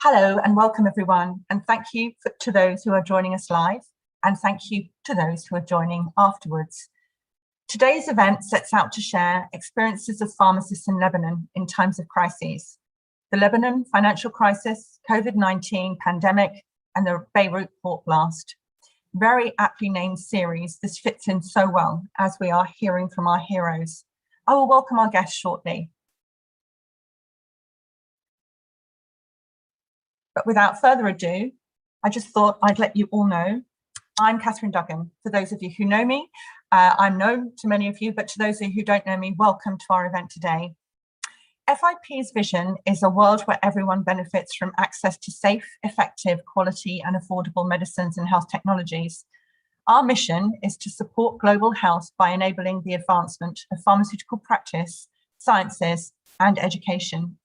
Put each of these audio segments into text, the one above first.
Hello and welcome everyone, and thank you to those who are joining us live, and thank you to those who are joining afterwards. Today's event sets out to share experiences of pharmacists in Lebanon in times of crises. The Lebanon financial crisis, COVID-19 pandemic, and the Beirut Port Blast. Very aptly named series, this fits in so well as we are hearing from our heroes. I will welcome our guests shortly. But without further ado, I just thought I'd let you all know, I'm Catherine Duggan. For those of you who know me, I'm known to many of you, but to those of you who don't know me, welcome to our event today. FIP's vision is a world where everyone benefits from access to safe, effective, quality and affordable medicines and health technologies. Our mission is to support global health by enabling the advancement of pharmaceutical practice, sciences and education.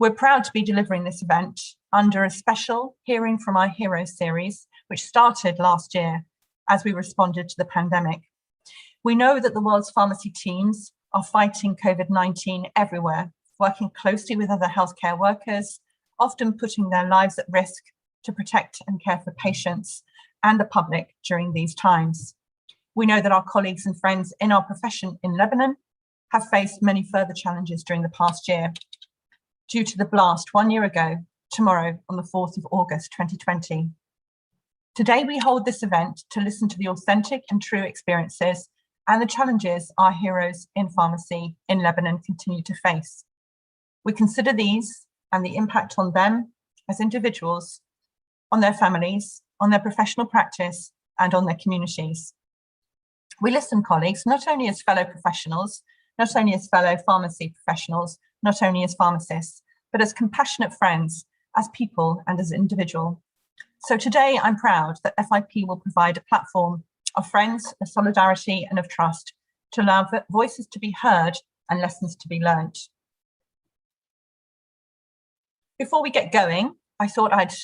We're proud to be delivering this event under a special Hearing from Our Heroes series, which started last year as we responded to the pandemic. We know that the world's pharmacy teams are fighting COVID-19 everywhere, working closely with other healthcare workers, often putting their lives at risk to protect and care for patients and the public during these times. We know that our colleagues and friends in our profession in Lebanon have faced many further challenges during the past year due to the blast 1 year ago, tomorrow on the 4th of August 2020. Today we hold this event to listen to the authentic and true experiences and the challenges our heroes in pharmacy in Lebanon continue to face. We consider these and the impact on them as individuals, on their families, on their professional practice, and on their communities. We listen, colleagues, not only as fellow professionals, not only as fellow pharmacy professionals, not only as pharmacists, but as compassionate friends, as people and as individuals. So today I'm proud that FIP will provide a platform of friends, of solidarity and of trust to allow voices to be heard and lessons to be learned. Before we get going, I thought I'd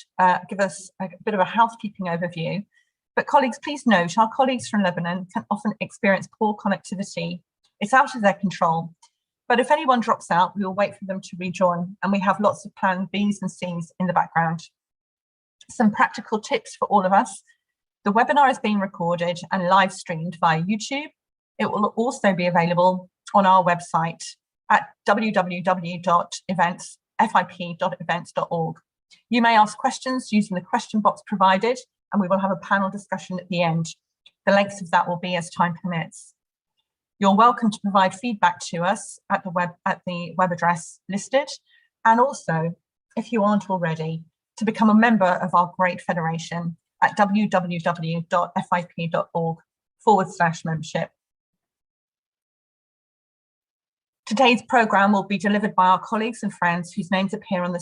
give us a bit of a housekeeping overview, but colleagues, please note our colleagues from Lebanon can often experience poor connectivity. It's out of their control. But if anyone drops out, we will wait for them to rejoin, and we have lots of plan Bs and Cs in the background. Some practical tips for all of us. The webinar is being recorded and live streamed via YouTube. It will also be available on our website at www.fip.events.org. You may ask questions using the question box provided, and we will have a panel discussion at the end. The length of that will be as time permits. You're welcome to provide feedback to us at the web address listed, and also, if you aren't already, to become a member of our great federation at www.fip.org/membership. Today's programme will be delivered by our colleagues and friends whose names appear on the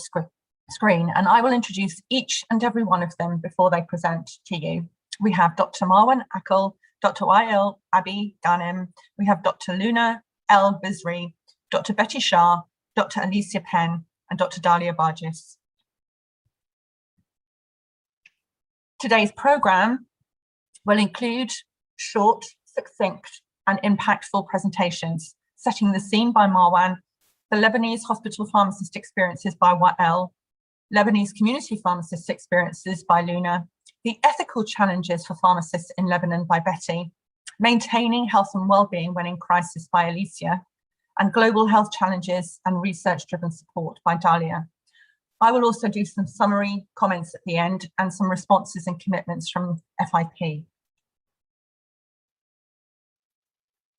screen, and I will introduce each and every one of them before they present to you. We have Dr. Marwan Akil, Dr. Wael Abi Ghanem, we have Dr. Luna El Bizri, Dr. Betty Shah, Dr. Alicia Pena, and Dr. Dalia Bargis. Today's programme will include short, succinct, and impactful presentations, setting the scene by Marwan, the Lebanese hospital pharmacist experiences by Wael, Lebanese community pharmacist experiences by Luna, the ethical challenges for pharmacists in Lebanon by Betty, maintaining health and well-being when in crisis by Alicia, and global health challenges and research-driven support by Dalia. I will also do some summary comments at the end and some responses and commitments from FIP.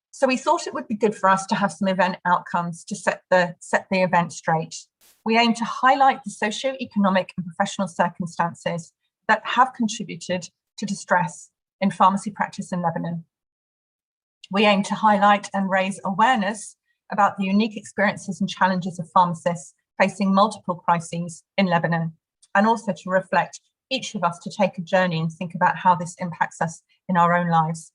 So we thought it would be good for us to have some event outcomes to set the event straight. We aim to highlight the socio-economic and professional circumstances that have contributed to distress in pharmacy practice in Lebanon. We aim to highlight and raise awareness about the unique experiences and challenges of pharmacists facing multiple crises in Lebanon, and also to reflect each of us to take a journey and think about how this impacts us in our own lives.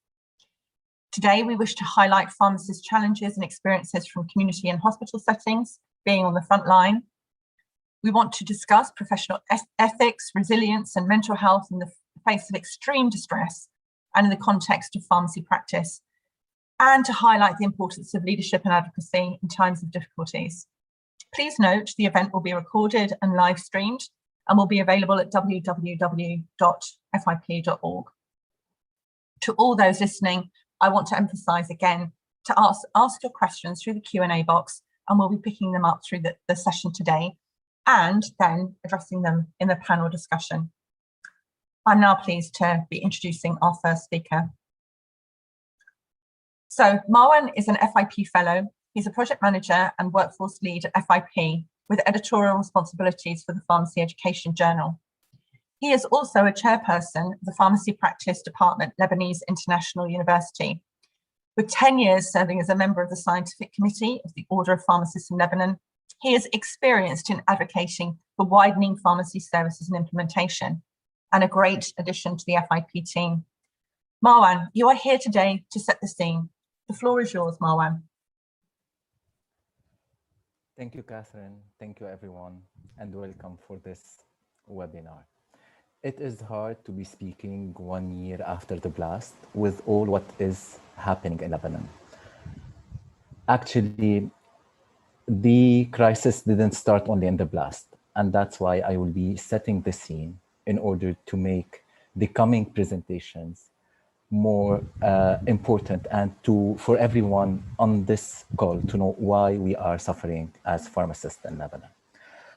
Today, we wish to highlight pharmacists' challenges and experiences from community and hospital settings, being on the front line. We want to discuss professional ethics, resilience, and mental health in the face of extreme distress and in the context of pharmacy practice, and to highlight the importance of leadership and advocacy in times of difficulties. Please note the event will be recorded and live streamed, and will be available at www.fip.org. To all those listening, I want to emphasise again to ask your questions through the Q&A box, and we'll be picking them up through the session today and then addressing them in the panel discussion. I'm now pleased to be introducing our first speaker. So Marwan is an FIP fellow. He's a project manager and workforce lead at FIP with editorial responsibilities for the Pharmacy Education Journal. He is also a chairperson of the Pharmacy Practice Department, Lebanese International University. With 10 years serving as a member of the Scientific Committee of the Order of Pharmacists in Lebanon, he is experienced in advocating for widening pharmacy services and implementation, and a great addition to the FIP team. Marwan, you are here today to set the scene. The floor is yours, Marwan. Thank you, Catherine. Thank you, everyone, and welcome for this webinar. It is hard to be speaking 1 year after the blast with all what is happening in Lebanon. Actually, the crisis didn't start only in the blast, and that's why I will be setting the scene in order to make the coming presentations more important and for everyone on this call to know why we are suffering as pharmacists in Lebanon.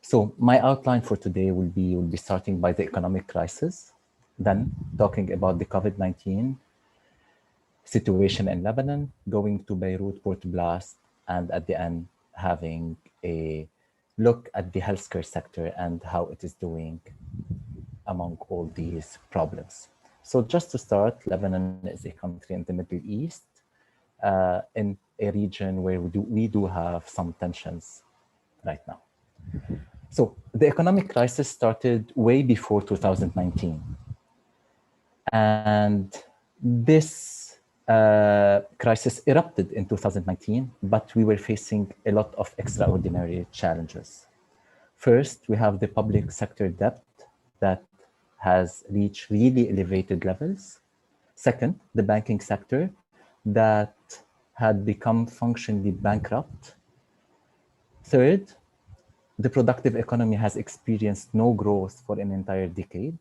So my outline for today will be starting by the economic crisis, then talking about the COVID-19 situation in Lebanon, going to Beirut Port Blast, and at the end having a look at the healthcare sector and how it is doing among all these problems. So just to start, Lebanon is a country in the Middle East, in a region where we do have some tensions right now. So the economic crisis started way before 2019. And this crisis erupted in 2019, but we were facing a lot of extraordinary challenges. First, we have the public sector debt that has reached really elevated levels. Second, the banking sector that had become functionally bankrupt. Third, the productive economy has experienced no growth for an entire decade.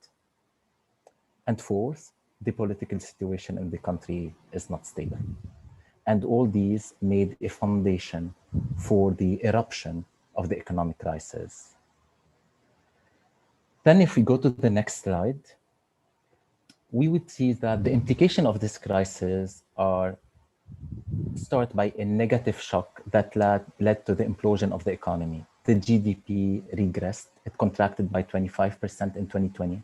And fourth, the political situation in the country is not stable. And all these made a foundation for the eruption of the economic crisis. Then if we go to the next slide, we would see that the implication of this crisis are start by a negative shock that led to the implosion of the economy. The GDP regressed, it contracted by 25% in 2020,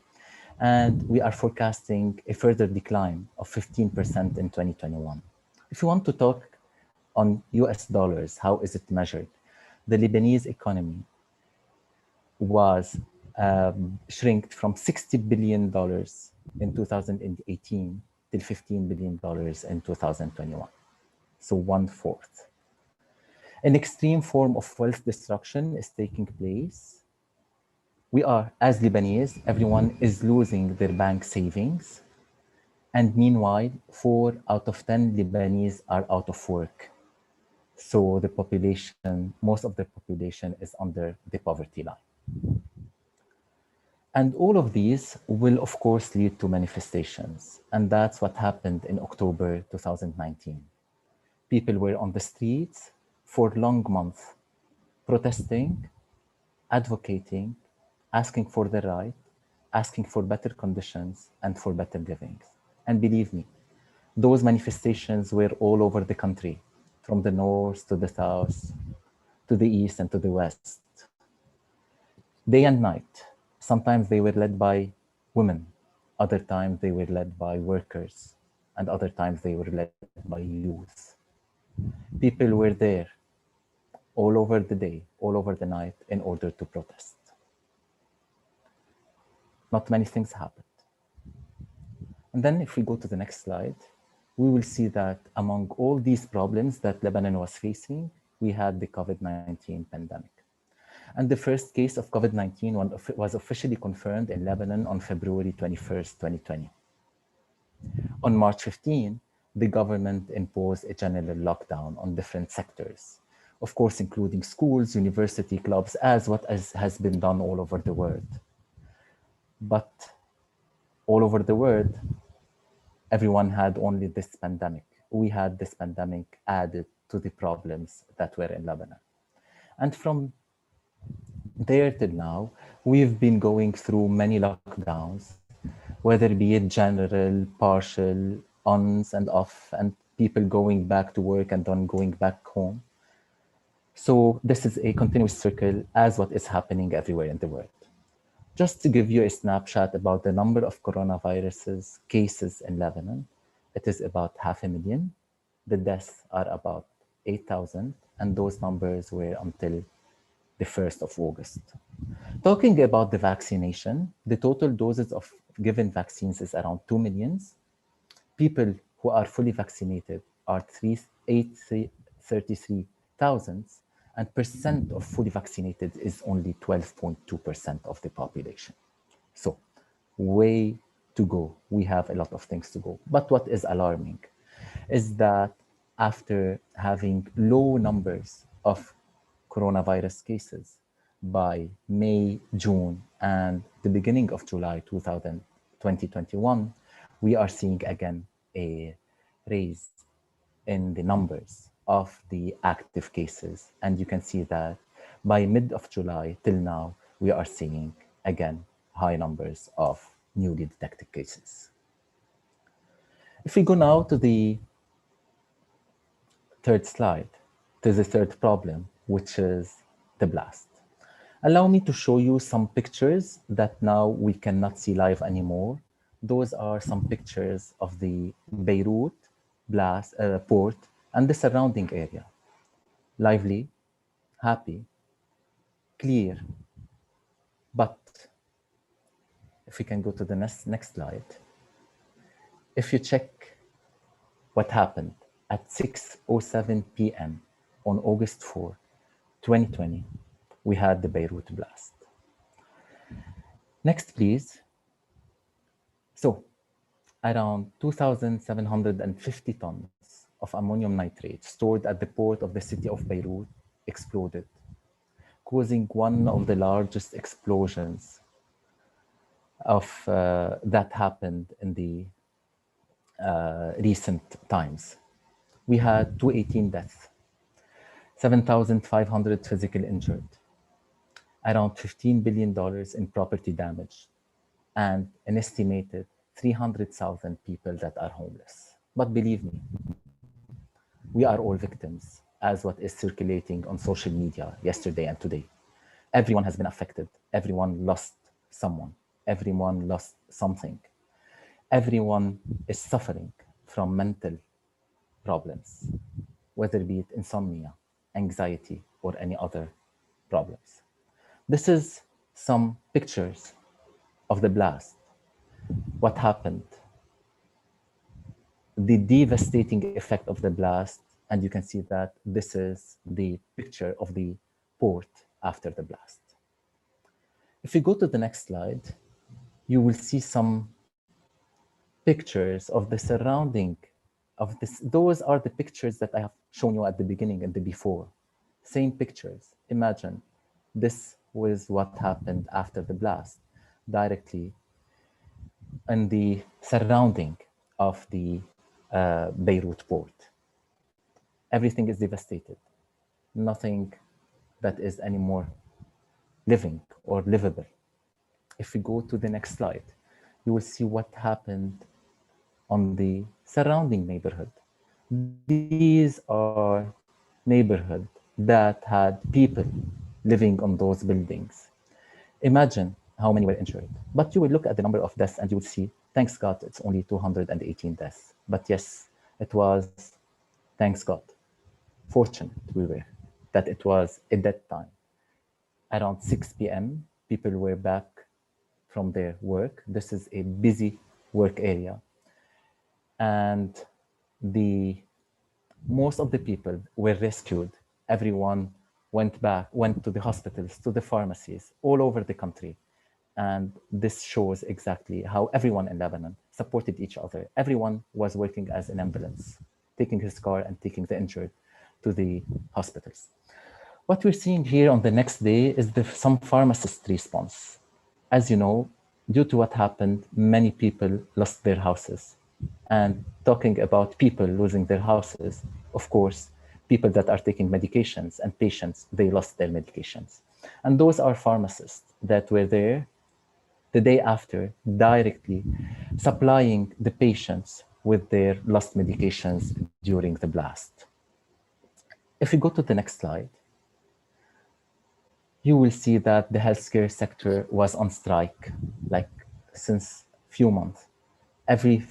and we are forecasting a further decline of 15% in 2021. If you want to talk on US dollars, how is it measured? The Lebanese economy was shrinked from $60 billion in 2018 till $15 billion in 2021. So 1/4. An extreme form of wealth destruction is taking place. We are, as Lebanese, everyone is losing their bank savings. And meanwhile, 4 out of 10 Lebanese are out of work. So the population, most of the population is under the poverty line. And all of these will, of course, lead to manifestations. And that's what happened in October 2019. People were on the streets for long months, protesting, advocating, asking for their right, asking for better conditions and for better living. And believe me, those manifestations were all over the country, from the north to the south, to the east and to the west. Day and night. Sometimes they were led by women, other times they were led by workers, and other times they were led by youth. People were there all over the day, all over the night in order to protest. Not many things happened. And then if we go to the next slide, we will see that among all these problems that Lebanon was facing, we had the COVID-19 pandemic. And the first case of COVID-19 was officially confirmed in Lebanon on February 21st, 2020. On March 15, the government imposed a general lockdown on different sectors, of course, including schools, university clubs, as has been done all over the world. But all over the world, everyone had only this pandemic. We had this pandemic added to the problems that were in Lebanon. And from there till now, we've been going through many lockdowns, whether it be it general, partial, ons and off, and people going back to work and then going back home. So this is a continuous circle as what is happening everywhere in the world. Just to give you a snapshot about the number of coronaviruses cases in Lebanon, it is about 500,000. The deaths are about 8,000, and those numbers were until the 1st of August. Talking about the vaccination, the total doses of given vaccines is around 2 million. People who are fully vaccinated are 33,000, and percent of fully vaccinated is only 12.2% of the population. So way to go. We have a lot of things to go. But what is alarming is that after having low numbers of coronavirus cases by May, June, and the beginning of July 2021, we are seeing again a raise in the numbers of the active cases. And you can see that by mid of July till now, we are seeing again high numbers of newly detected cases. If we go now to the third slide, to the third problem, which is the blast. Allow me to show you some pictures that now we cannot see live anymore. Those are some pictures of the Beirut blast port and the surrounding area. Lively, happy, clear. But if we can go to the next slide, if you check what happened at 6:07 p.m. on August 4, 2020, we had the Beirut blast. Next, please. So around 2,750 tons of ammonium nitrate stored at the port of the city of Beirut exploded, causing one of the largest explosions of that happened in the recent times. We had 218 deaths, 7,500 physically injured, around $15 billion in property damage, and an estimated 300,000 people that are homeless. But believe me, we are all victims, as what is circulating on social media yesterday and today. Everyone has been affected. Everyone lost someone. Everyone lost something. Everyone is suffering from mental problems, whether it be it insomnia, anxiety, or any other problems. This is some pictures of the blast, what happened, the devastating effect of the blast, and you can see that this is the picture of the port after the blast. If we go to the next slide, you will see some pictures of the surrounding of this. Those are the pictures that I have shown you at the beginning and the before. Same pictures. Imagine this was what happened after the blast, directly in the surrounding of the Beirut port. Everything is devastated. Nothing that is anymore living or livable. If we go to the next slide, you will see what happened on the surrounding neighborhood. These are neighborhoods that had people living on those buildings. Imagine how many were injured. But you will look at the number of deaths and you will see, thanks God, it's only 218 deaths. But yes, it was, thanks God, fortunate we were, that it was at that time. Around 6 p.m., people were back from their work. This is a busy work area. And most of the people were rescued. Everyone went to the hospitals, to the pharmacies, all over the country. And this shows exactly how everyone in Lebanon supported each other. Everyone was working as an ambulance, taking his car and taking the injured to the hospitals. What we're seeing here on the next day is some pharmacist response. As you know, due to what happened, many people lost their houses. And talking about people losing their houses, of course, people that are taking medications and patients, they lost their medications. And those are pharmacists that were there the day after, directly supplying the patients with their lost medications during the blast. If we go to the next slide, you will see that the healthcare sector was on strike, like since few months. Every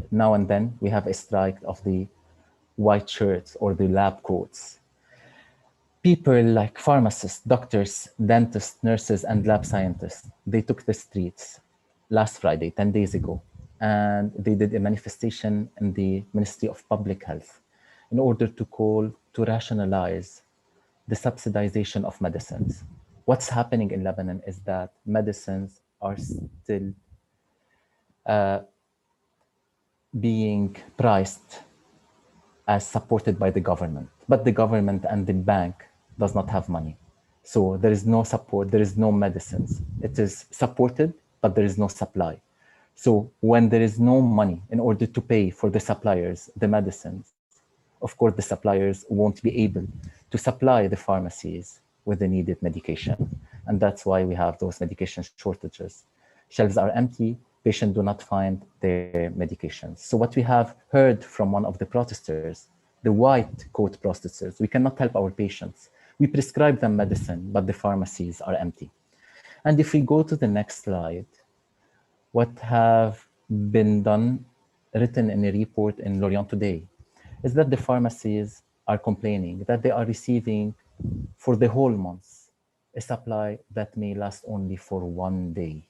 now and then we have a strike of the white shirts or the lab coats. People like pharmacists, doctors, dentists, nurses, and lab scientists, they took the streets last Friday, 10 days ago, and they did a manifestation in the Ministry of Public Health in order to call to rationalize the subsidization of medicines. What's happening in Lebanon is that medicines are still being priced as supported by the government, but the government and the bank does not have money. So there is no support, there is no medicines. It is supported, but there is no supply. So when there is no money in order to pay for the suppliers, the medicines, of course, the suppliers won't be able to supply the pharmacies with the needed medication. And that's why we have those medication shortages. Shelves are empty, patients do not find their medications. So what we have heard from one of the protesters, the white coat protesters, we cannot help our patients. We prescribe them medicine, but the pharmacies are empty. And if we go to the next slide, what have been done, written in a report in Lorient today, is that the pharmacies are complaining that they are receiving for the whole month a supply that may last only for 1 day.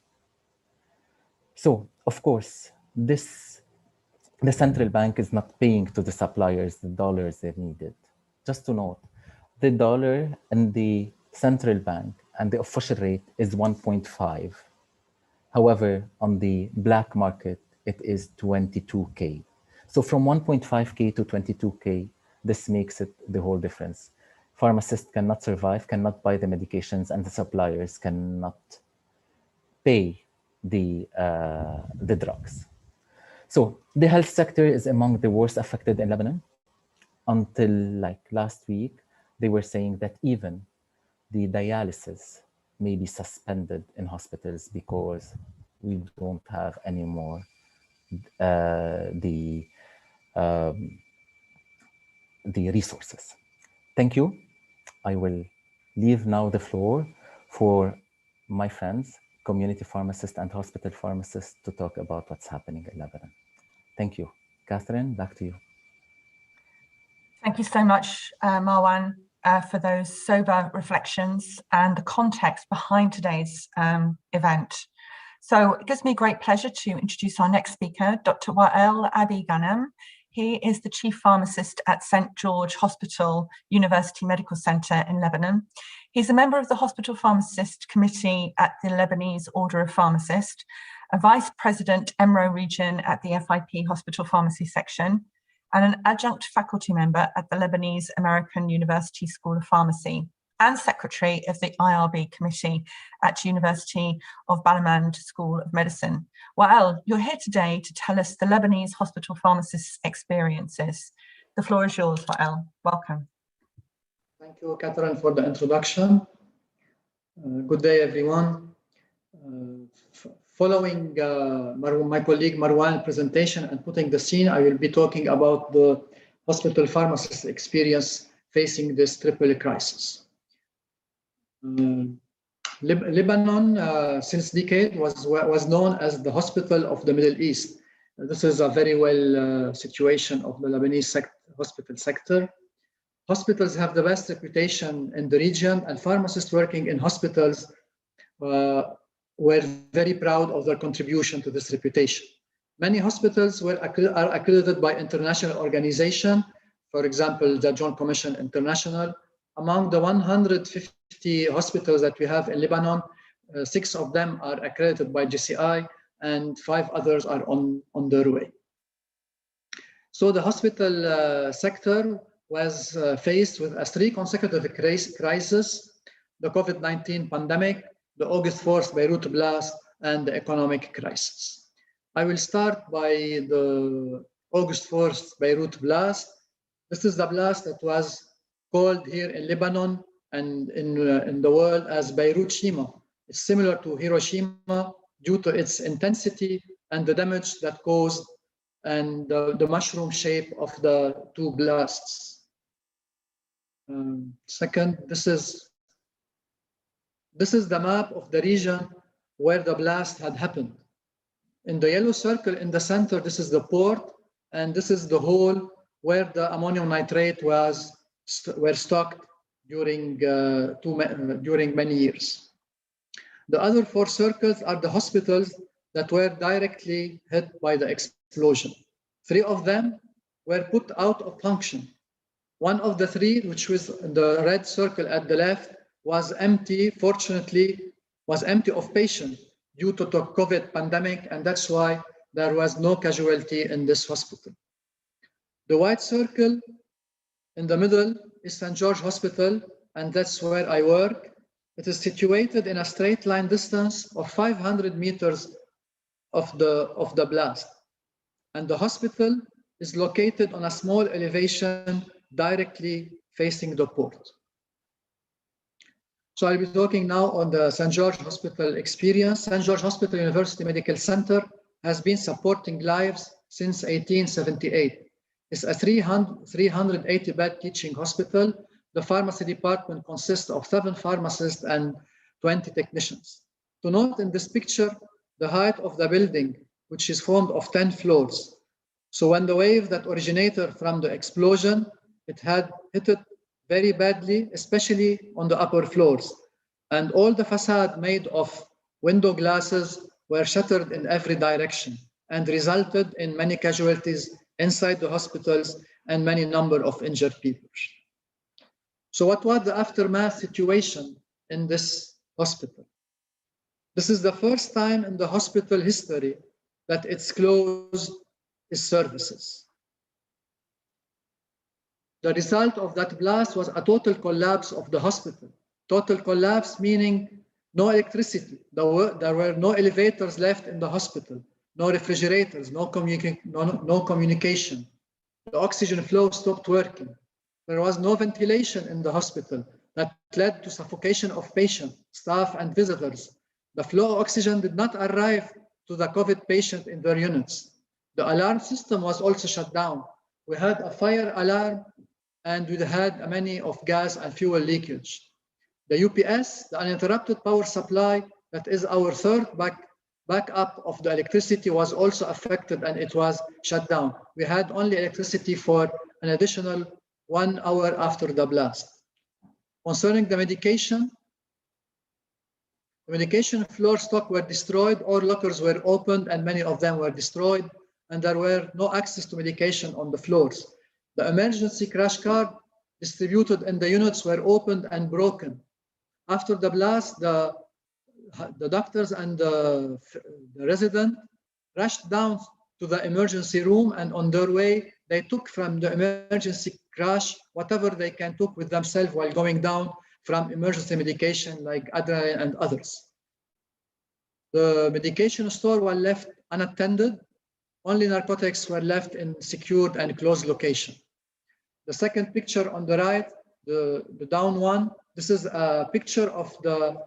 So, of course, the central bank is not paying to the suppliers the dollars they needed. Just to note, the dollar and the central bank and the official rate is 1.5. However, on the black market, it is 22K. So from 1.5K to 22K, this makes it the whole difference. Pharmacists cannot survive, cannot buy the medications, and the suppliers cannot pay the drugs. So the health sector is among the worst affected in Lebanon. Until like last week, they were saying that even the dialysis may be suspended in hospitals because we don't have any more the resources. Thank you. I will leave now the floor for my friends, community pharmacists and hospital pharmacists, to talk about what's happening in Lebanon. Thank you. Catherine, back to you. Thank you so much, Marwan, for those sober reflections and the context behind today's event. So it gives me great pleasure to introduce our next speaker, Dr. Wael Abi Ghanem. He is the chief pharmacist at St. George Hospital University Medical Center in Lebanon. He's a member of the Hospital Pharmacist Committee at the Lebanese Order of Pharmacists, a vice president EMRO region at the FIP Hospital Pharmacy section, and an adjunct faculty member at the Lebanese American University School of Pharmacy, and secretary of the IRB committee at University of Balamand School of Medicine. Wael, you're here today to tell us the Lebanese hospital pharmacists' experiences. The floor is yours, Wael. Welcome. Thank you, Catherine, for the introduction. Good day, everyone. Following my colleague Marwan's presentation and putting the scene, I will be talking about the hospital pharmacist experience facing this triple crisis. Lebanon, since decades, was known as the hospital of the Middle East. This is a very well situation of the Lebanese hospital sector. Hospitals have the best reputation in the region, and pharmacists working in hospitals were very proud of their contribution to this reputation. Many hospitals are accredited by international organizations, for example, the Joint Commission International. Among the 150 hospitals that we have in Lebanon, 6 of them are accredited by GCI and 5 others are on their way. So the hospital sector was faced with 3 consecutive crises: the COVID-19 pandemic, the August 4th Beirut Blast, and the economic crisis. I will start by the August 4th Beirut blast. This is the blast that was called here in Lebanon and in the world as Beirut Shima. It's similar to Hiroshima due to its intensity and the damage that caused and the mushroom shape of the two blasts. Second, this is the map of the region where the blast had happened. In the yellow circle in the center, this is the port, and this is the hole where the ammonium nitrate were stocked during many years. The other four circles are the hospitals that were directly hit by the explosion. Three of them were put out of function. One of the three, which was the red circle at the left, was empty, fortunately, was empty of patients due to the COVID pandemic, and that's why there was no casualty in this hospital. The white circle in the middle is St. George Hospital, and that's where I work. It is situated in a straight line distance of 500 meters of the blast. And the hospital is located on a small elevation directly facing the port. So I'll be talking now on the St. George Hospital experience. St. George Hospital University Medical Center has been supporting lives since 1878. It's a 380-bed teaching hospital. The pharmacy department consists of 7 pharmacists and 20 technicians. To note in this picture, the height of the building, which is formed of 10 floors. So when the wave that originated from the explosion, it had hit it very badly, especially on the upper floors. And all the facade made of window glasses were shattered in every direction and resulted in many casualties inside the hospitals and many number of injured people. So what was the aftermath situation in this hospital? This is the first time in the hospital history that it's closed its services. The result of that blast was a total collapse of the hospital. Total collapse meaning no electricity. There were no elevators left in the hospital, no refrigerators, no communication. The oxygen flow stopped working. There was no ventilation in the hospital that led to suffocation of patients, staff, and visitors. The flow of oxygen did not arrive to the COVID patient in their units. The alarm system was also shut down. We had a fire alarm and we had many of gas and fuel leakage. The UPS, the uninterrupted power supply, that is our third backup of the electricity, was also affected and it was shut down. We had only electricity for an additional 1 hour after the blast. Concerning the medication floor stock were destroyed, all lockers were opened and many of them were destroyed, and there were no access to medication on the floors. The emergency crash card distributed in the units were opened and broken. After the blast, the doctors and the resident rushed down to the emergency room, and on their way, they took from the emergency crash whatever they can took with themselves while going down from emergency medication like adrenaline and others. The medication store was left unattended. Only narcotics were left in secured and closed location. The second picture on the right, the down one, this is a picture of the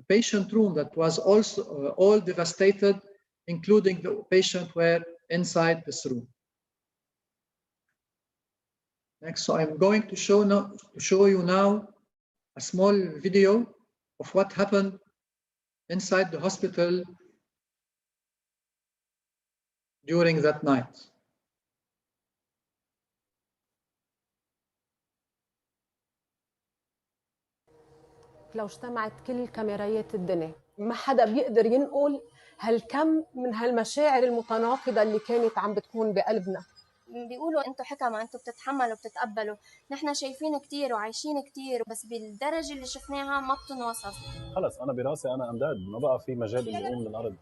patient room that was also all devastated, including the patient were inside this room. Next, so I'm going to show you now a small video of what happened inside the hospital during that night. لو اجتمعت كل كاميرايات الدنيا ما حدا بيقدر ينقل هالكم من هالمشاعر المتناقضة اللي كانت عم بتكون بقلبنا. بيقولوا انتوا حكمة، انتوا بتتحملوا وبتتقبلوا، نحن شايفين كتير وعايشين كتير، بس بالدرجة اللي شفناها ما بتنوصف. خلص انا براسي انا امداد، ما بقى في مجال اني اقوم من الارض.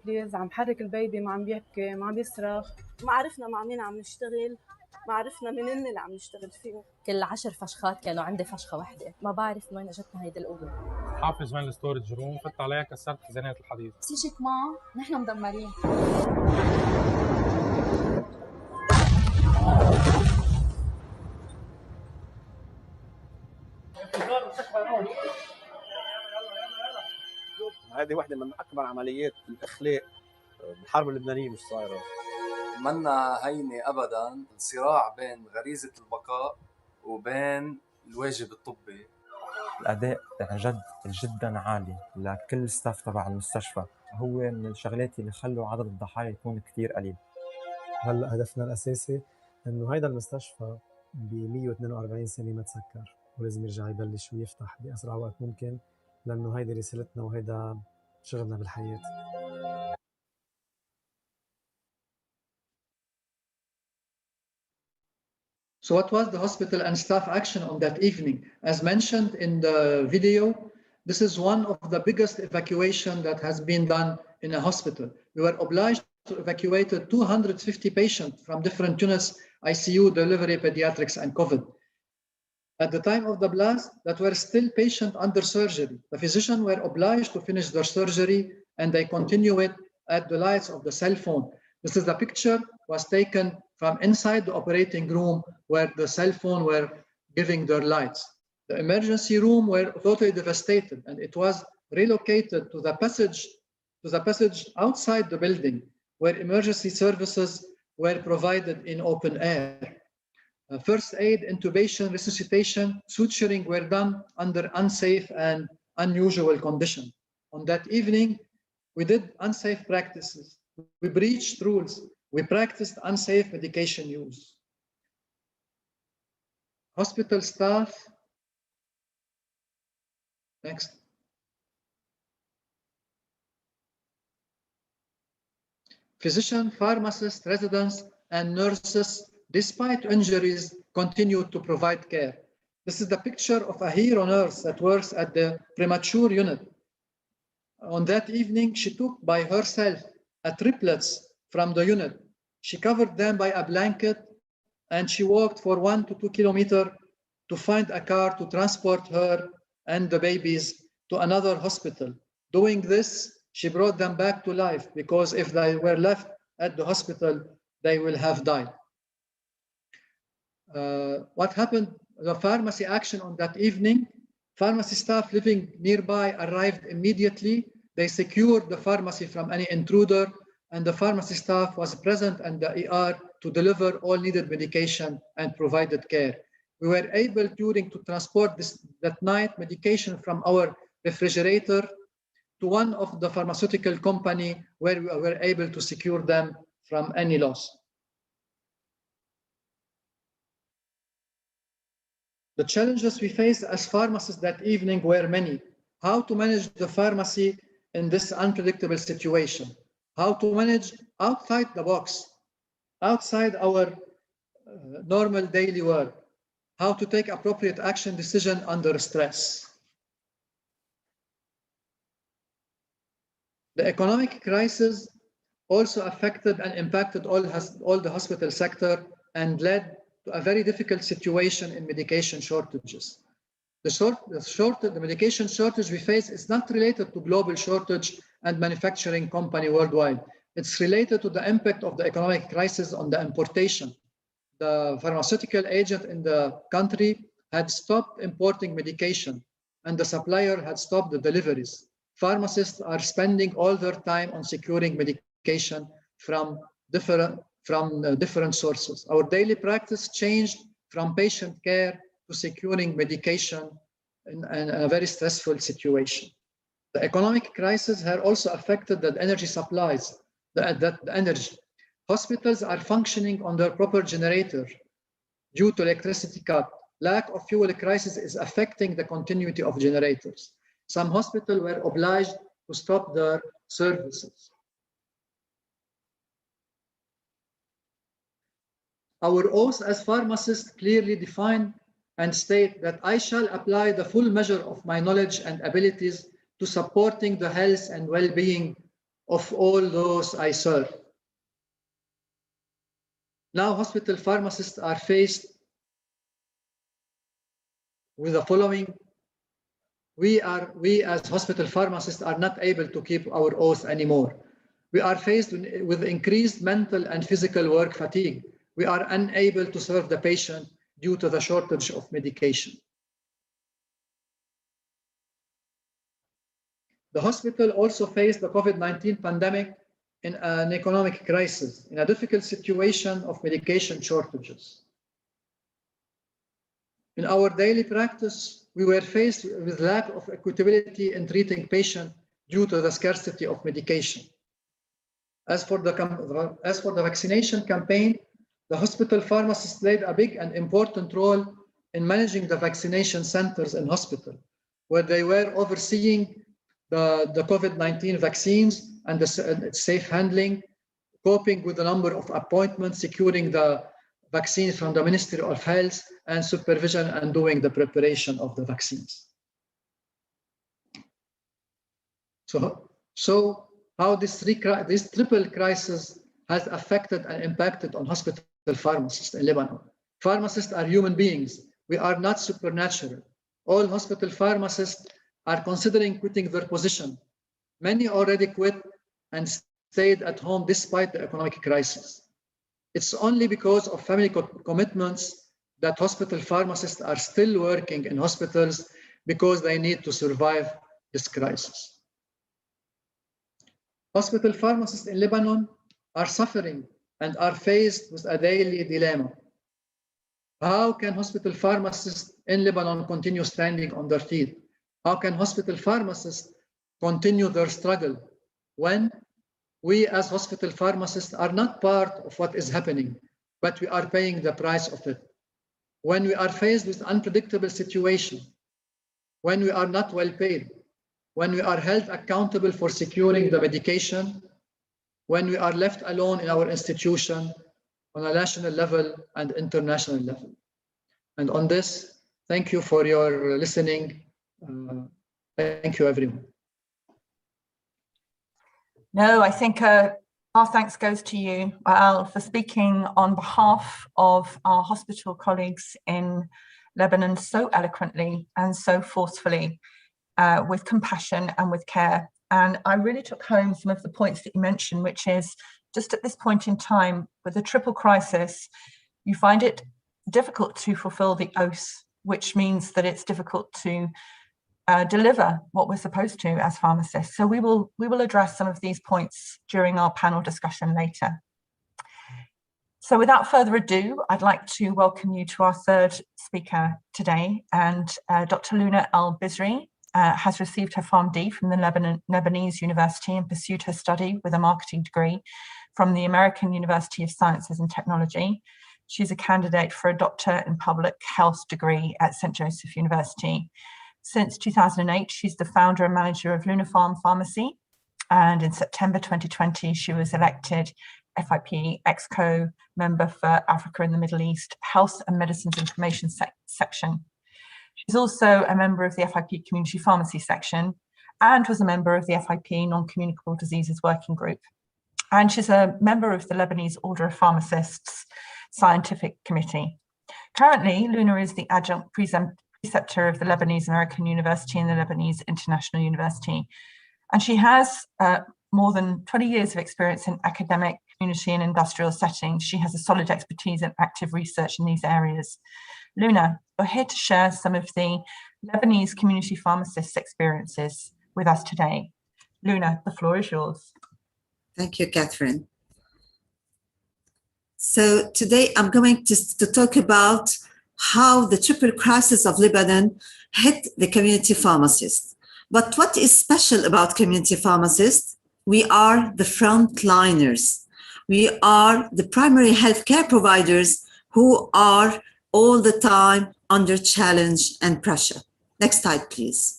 بليز عم حرك البيبي، ما عم بيحكي، ما عم بيصرخ، ما عرفنا مع مين عم نشتغل، ما عرفنا منين اللي عم نشتغل فيه. كل 10 فشخات كانوا عندي فشخة واحدة، ما بعرف من وين اجتنا هيدي القوة. حافظ وين الستورج روم، فت عليها كسرت خزانات الحديد. سيشيكمان نحن مدمرين. هذه واحدة من أكبر عمليات الإخلاء بالحرب اللبنانية مش صايرة. منا هينة أبداً الصراع بين غريزة البقاء وبين الواجب الطبي. الأداء عن جد جداً عالي لكل ستاف تبع المستشفى، هو من الشغلات اللي خلوا عدد الضحايا يكون كتير قليل. هلا هدفنا الأساسي إنه هيدا المستشفى ب 142 سنة ما تسكر، ولازم يرجع يبلش ويفتح بأسرع وقت ممكن، لأنه هيدي رسالتنا وهيدا شغلنا بالحياة. So what was the hospital and staff action on that evening? As mentioned in the video, this is one of the biggest evacuation that has been done in a hospital. We were obliged to evacuate 250 patients from different units, ICU, delivery, pediatrics, and COVID. At the time of the blast, that were still patients under surgery. The physicians were obliged to finish their surgery and they continue it at the lights of the cell phone. This is the picture was taken from inside the operating room where the cell phone were giving their lights. The emergency room were totally devastated and it was relocated to the passage outside the building where emergency services were provided in open air. First aid, intubation, resuscitation, suturing were done under unsafe and unusual conditions. On that evening, we did unsafe practices. We breached rules. We practiced unsafe medication use. Hospital staff. Next. Physician, pharmacists, residents, and nurses, despite injuries, continued to provide care. This is the picture of a hero nurse that works at the premature unit. On that evening, she took by herself triplets from the unit. She covered them by a blanket and she walked for 1 to 2 kilometers to find a car to transport her and the babies to another hospital. Doing this, she brought them back to life because if they were left at the hospital, they will have died. What happened? The pharmacy action on that evening, pharmacy staff living nearby arrived immediately. They secured the pharmacy from any intruder and the pharmacy staff was present in the ER to deliver all needed medication and provided care. We were able to transport that night medication from our refrigerator to one of the pharmaceutical company where we were able to secure them from any loss. The challenges we faced as pharmacists that evening were many. How to manage the pharmacy in this unpredictable situation. How to manage outside the box, outside our normal daily work. How to take appropriate action decision under stress. The economic crisis also affected and impacted all the hospital sector and led to a very difficult situation in medication shortages. The medication shortage we face is not related to global shortage and manufacturing company worldwide. It's related to the impact of the economic crisis on the importation. The pharmaceutical agent in the country had stopped importing medication and the supplier had stopped the deliveries. Pharmacists are spending all their time on securing medication from different sources. Our daily practice changed from patient care to securing medication in a very stressful situation. The economic crisis has also affected the energy supplies, the energy. Hospitals are functioning on their proper generator due to electricity cut. Lack of fuel crisis is affecting the continuity of generators. Some hospitals were obliged to stop their services. Our oath as pharmacists clearly define and state that I shall apply the full measure of my knowledge and abilities to supporting the health and well-being of all those I serve. Now hospital pharmacists are faced with the following. We as hospital pharmacists are not able to keep our oath anymore. We are faced with increased mental and physical work fatigue. We are unable to serve the patient due to the shortage of medication. The hospital also faced the COVID-19 pandemic in an economic crisis, in a difficult situation of medication shortages. In our daily practice, we were faced with lack of equitability in treating patients due to the scarcity of medication. As for the vaccination campaign, the hospital pharmacists played a big and important role in managing the vaccination centers in hospital, where they were overseeing the COVID-19 vaccines and the safe handling, coping with the number of appointments, securing the vaccines from the Ministry of Health, and supervision and doing the preparation of the vaccines. So how this triple crisis has affected and impacted on hospital pharmacists in Lebanon. Pharmacists are human beings. We are not supernatural. All hospital pharmacists are considering quitting their position. Many already quit and stayed at home despite the economic crisis. It's only because of family commitments that hospital pharmacists are still working in hospitals because they need to survive this crisis. Hospital pharmacists in Lebanon are suffering and are faced with a daily dilemma. How can hospital pharmacists in Lebanon continue standing on their feet? How can hospital pharmacists continue their struggle when we as hospital pharmacists are not part of what is happening, but we are paying the price of it? When we are faced with unpredictable situation, when we are not well paid, when we are held accountable for securing the medication, when we are left alone in our institution on a national level and international level. And on this, thank you for your listening. Thank you, everyone. No, I think our thanks goes to you, Al, for speaking on behalf of our hospital colleagues in Lebanon so eloquently and so forcefully, with compassion and with care. And I really took home some of the points that you mentioned, which is just at this point in time, with the triple crisis, you find it difficult to fulfill the oath, which means that it's difficult to deliver what we're supposed to as pharmacists. So we will address some of these points during our panel discussion later. So without further ado, I'd like to welcome you to our third speaker today. And Dr. Luna Al-Bizri has received her PharmD from the Lebanese University and pursued her study with a marketing degree from the American University of Sciences and Technology. She's a candidate for a Doctor in Public Health degree at St. Joseph University. Since 2008, she's the founder and manager of Luna Farm Pharmacy. And in September 2020, she was elected FIP Exco member for Africa and the Middle East Health and Medicines Information section. She's also a member of the FIP Community Pharmacy section and was a member of the FIP Non-Communicable Diseases Working Group. And she's a member of the Lebanese Order of Pharmacists Scientific Committee. Currently, Luna is the adjunct preceptor of the Lebanese American University and the Lebanese International University. And she has more than 20 years of experience in academic, community and industrial settings. She has a solid expertise in active research in these areas. Luna, you're here to share some of the Lebanese community pharmacists' experiences with us today. Luna, the floor is yours. Thank you, Catherine. So today I'm going to talk about how the triple crisis of Lebanon hit the community pharmacists. But what is special about community pharmacists? We are the frontliners. We are the primary healthcare providers who are all the time under challenge and pressure. Next slide, please.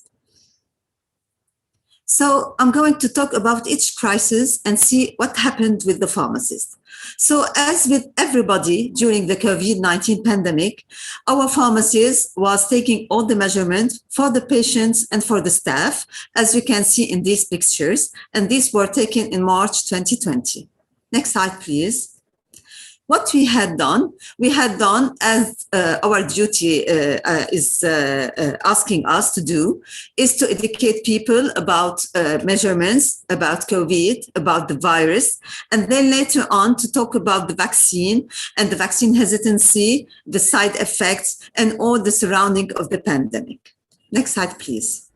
So I'm going to talk about each crisis and see what happened with the pharmacists. So as with everybody during the COVID-19 pandemic, our pharmacist was taking all the measurements for the patients and for the staff, as you can see in these pictures, and these were taken in March 2020. Next slide, please. What we had done as our duty is asking us to do, is to educate people about measurements, about COVID, about the virus, and then later on to talk about the vaccine and the vaccine hesitancy, the side effects, and all the surrounding of the pandemic. Next slide, please.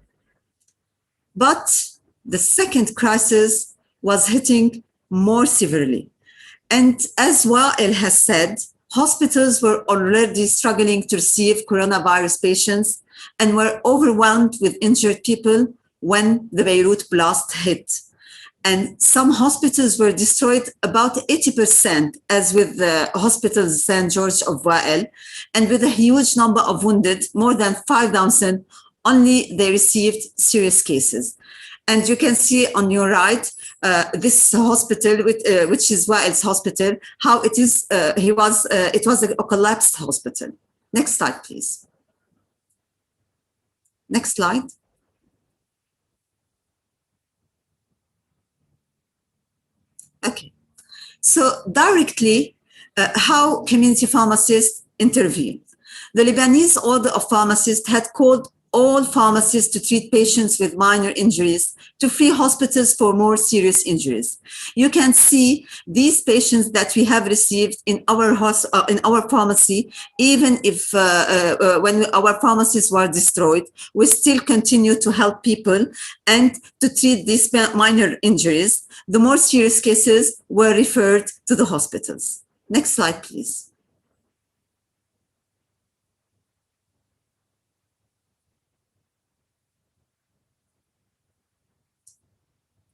But the second crisis was hitting more severely. And as Wael has said, hospitals were already struggling to receive coronavirus patients and were overwhelmed with injured people when the Beirut blast hit. And some hospitals were destroyed, about 80%, as with the Hospital St. George of Wael, and with a huge number of wounded, more than 5,000, only they received serious cases. And you can see on your right, this hospital, which is Wael's hospital, how it is. It was a collapsed hospital. Next slide, please. Next slide. Okay. So directly, how community pharmacists intervene. The Lebanese Order of Pharmacists had called all pharmacists to treat patients with minor injuries, to free hospitals for more serious injuries. You can see these patients that we have received in our pharmacy, even if when our pharmacies were destroyed, we still continue to help people and to treat these minor injuries. The more serious cases were referred to the hospitals. Next slide, please.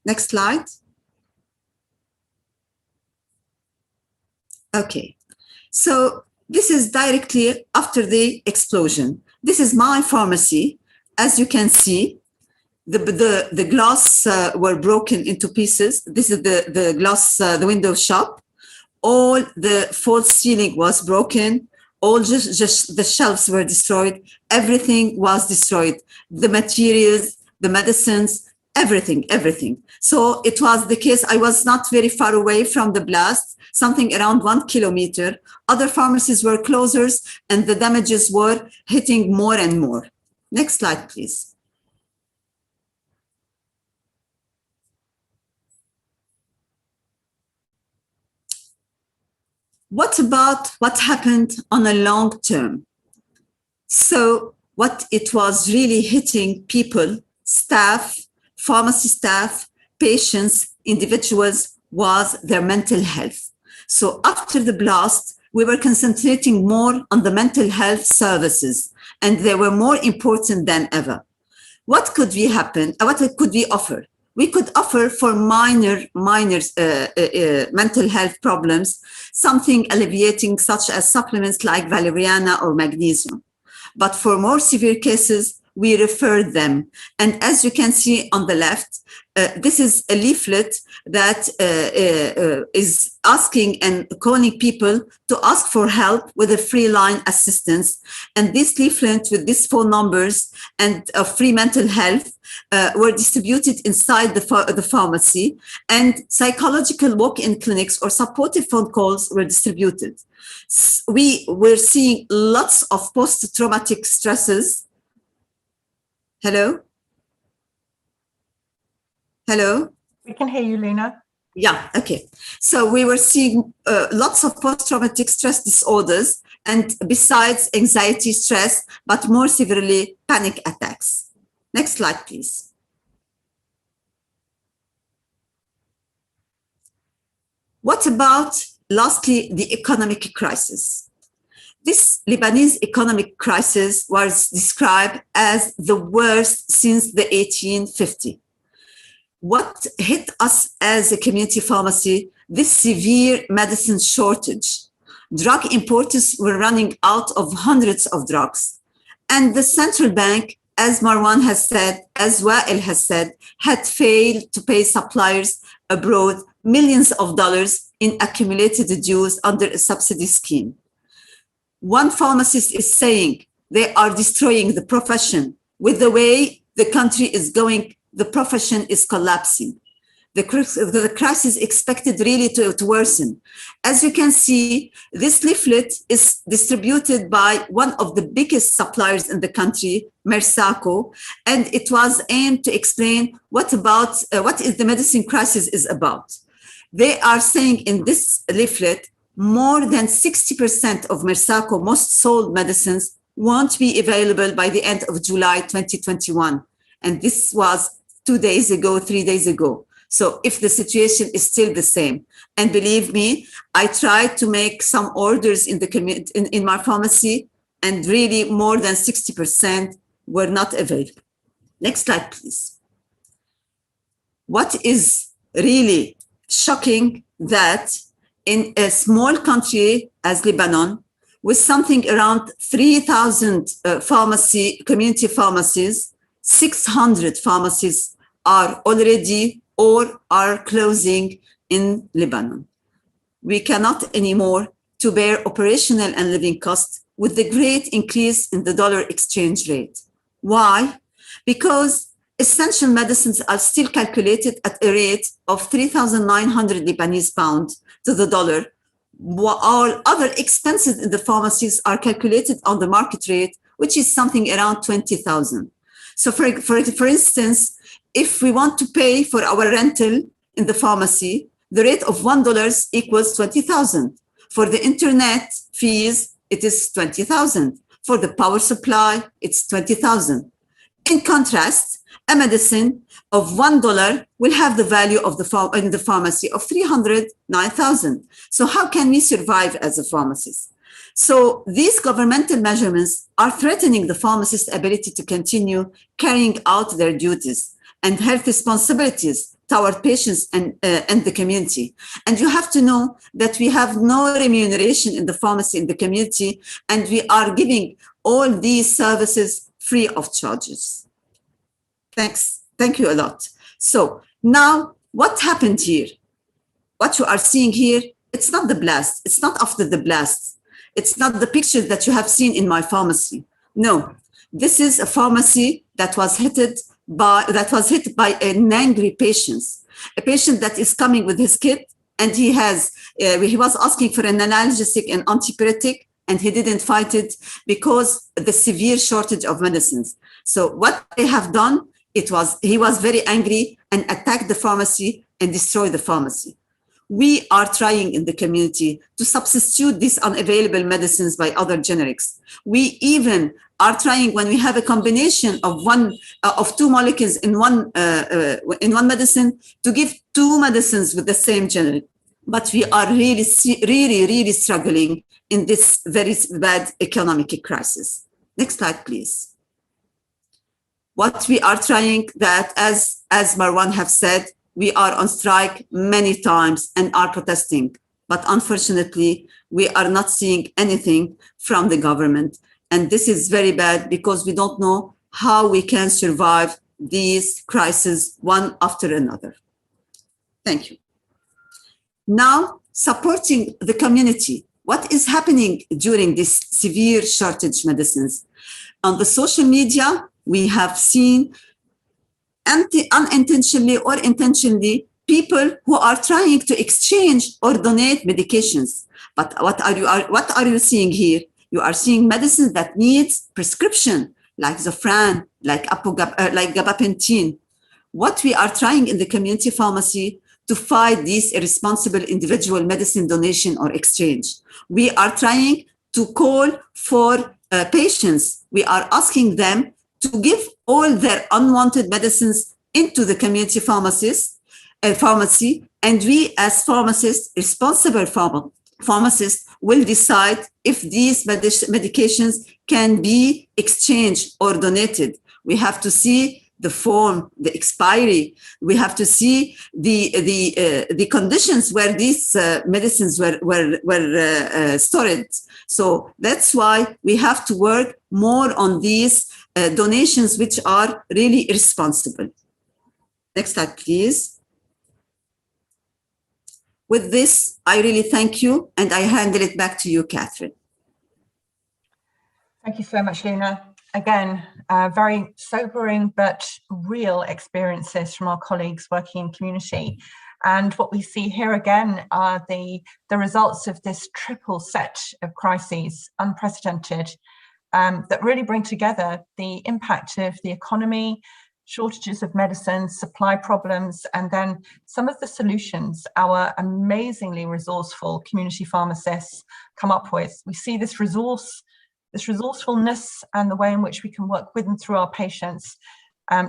Next slide. Okay, so this is directly after the explosion. This is my pharmacy. As you can see, the glass were broken into pieces. This is the glass, the window shop. All the false ceiling was broken. All just the shelves were destroyed. Everything was destroyed. The materials, the medicines, everything. So it was the case. I was not very far away from the blast, something around 1 kilometer. Other pharmacies were closer and the damages were hitting more and more. Next slide, please. What about what happened on a long term? So what it was really hitting people, staff, pharmacy staff, patients, individuals, was their mental health. So after the blast, we were concentrating more on the mental health services, and they were more important than ever. What could we offer? We could offer for minor mental health problems, something alleviating such as supplements like valeriana or magnesium. But for more severe cases, we referred them. And as you can see on the left, this is a leaflet that is asking and calling people to ask for help with a free line assistance. And this leaflet with these phone numbers and free mental health were distributed inside the pharmacy, and psychological walk-in clinics or supportive phone calls were distributed. We were seeing lots of post-traumatic stresses. Hello? Hello? We can hear you, Luna. Yeah, okay. So we were seeing lots of post-traumatic stress disorders, and besides anxiety, stress, but more severely, panic attacks. Next slide, please. What about, lastly, the economic crisis? This Lebanese economic crisis was described as the worst since the 1850s. What hit us as a community pharmacy? This severe medicine shortage. Drug importers were running out of hundreds of drugs. And the central bank, as Marwan has said, as Wael has said, had failed to pay suppliers abroad millions of dollars in accumulated dues under a subsidy scheme. One pharmacist is saying they are destroying the profession. With the way the country is going, the profession is collapsing. the crisis expected really to worsen. As you can see, this leaflet is distributed by one of the biggest suppliers in the country, Mersaco, and it was aimed to explain what is the medicine crisis is about. They are saying in this leaflet, more than 60% of Mersaco most sold medicines won't be available by the end of July 2021. And this was 2 days ago, 3 days ago. So if the situation is still the same, and believe me, I tried to make some orders in my pharmacy, and really more than 60% were not available. Next slide, please. What is really shocking that in a small country as Lebanon, with something around 3,000 community pharmacies, 600 pharmacies are already or are closing in Lebanon. We cannot anymore to bear operational and living costs with the great increase in the dollar exchange rate. Why? Because essential medicines are still calculated at a rate of 3,900 Lebanese pounds to the dollar. All other expenses in the pharmacies are calculated on the market rate, which is something around 20,000. So for instance, if we want to pay for our rental in the pharmacy, the rate of $1 equals 20,000. For the internet fees, it is 20,000. For the power supply, it's 20,000. In contrast, a medicine of $1 will have the value of in the pharmacy of 309,000. So how can we survive as a pharmacist? So these governmental measurements are threatening the pharmacist's ability to continue carrying out their duties and health responsibilities toward patients and the community. And you have to know that we have no remuneration in the pharmacy in the community, and we are giving all these services free of charges. Thanks. Thank you a lot. So now what happened here? What you are seeing here, it's not the blast. It's not after the blast. It's not the picture that you have seen in my pharmacy. No, this is a pharmacy that was hit by an angry patient, a patient that is coming with his kid, and he was asking for an analgesic and antipyretic, and he didn't find it because of the severe shortage of medicines. So what they have done, he was very angry and attacked the pharmacy and destroyed the pharmacy. We are trying in the community to substitute these unavailable medicines by other generics. We even are trying, when we have a combination of two molecules in one medicine, to give two medicines with the same generic. But we are really struggling in this very bad economic crisis. Next slide, please. What we are trying, that as Marwan have said, we are on strike many times and are protesting, but unfortunately, we are not seeing anything from the government. And this is very bad because we don't know how we can survive these crises one after another. Thank you. Now, supporting the community. What is happening during this severe shortage medicines? On the social media, we have seen unintentionally or intentionally people who are trying to exchange or donate medications. But what are you seeing here? You are seeing medicines that needs prescription, like Zofran, like gabapentin. What we are trying in the community pharmacy to fight this irresponsible individual medicine donation or exchange. We are trying to call for patients. We are asking them to give all their unwanted medicines into the community pharmacy, and we as pharmacists, responsible pharmacists, will decide if these medications can be exchanged or donated. We have to see the form, the expiry. We have to see the conditions where these medicines were stored. So that's why we have to work more on these donations, which are really irresponsible. Next slide, please. With this, I really thank you, and I handle it back to you, Catherine. Thank you so much, Lena. Again, very sobering but real experiences from our colleagues working in community. And what we see here again are the results of this triple set of crises, unprecedented, that really bring together the impact of the economy, shortages of medicines, supply problems, and then some of the solutions our amazingly resourceful community pharmacists come up with. We see this resourcefulness and the way in which we can work with and through our patients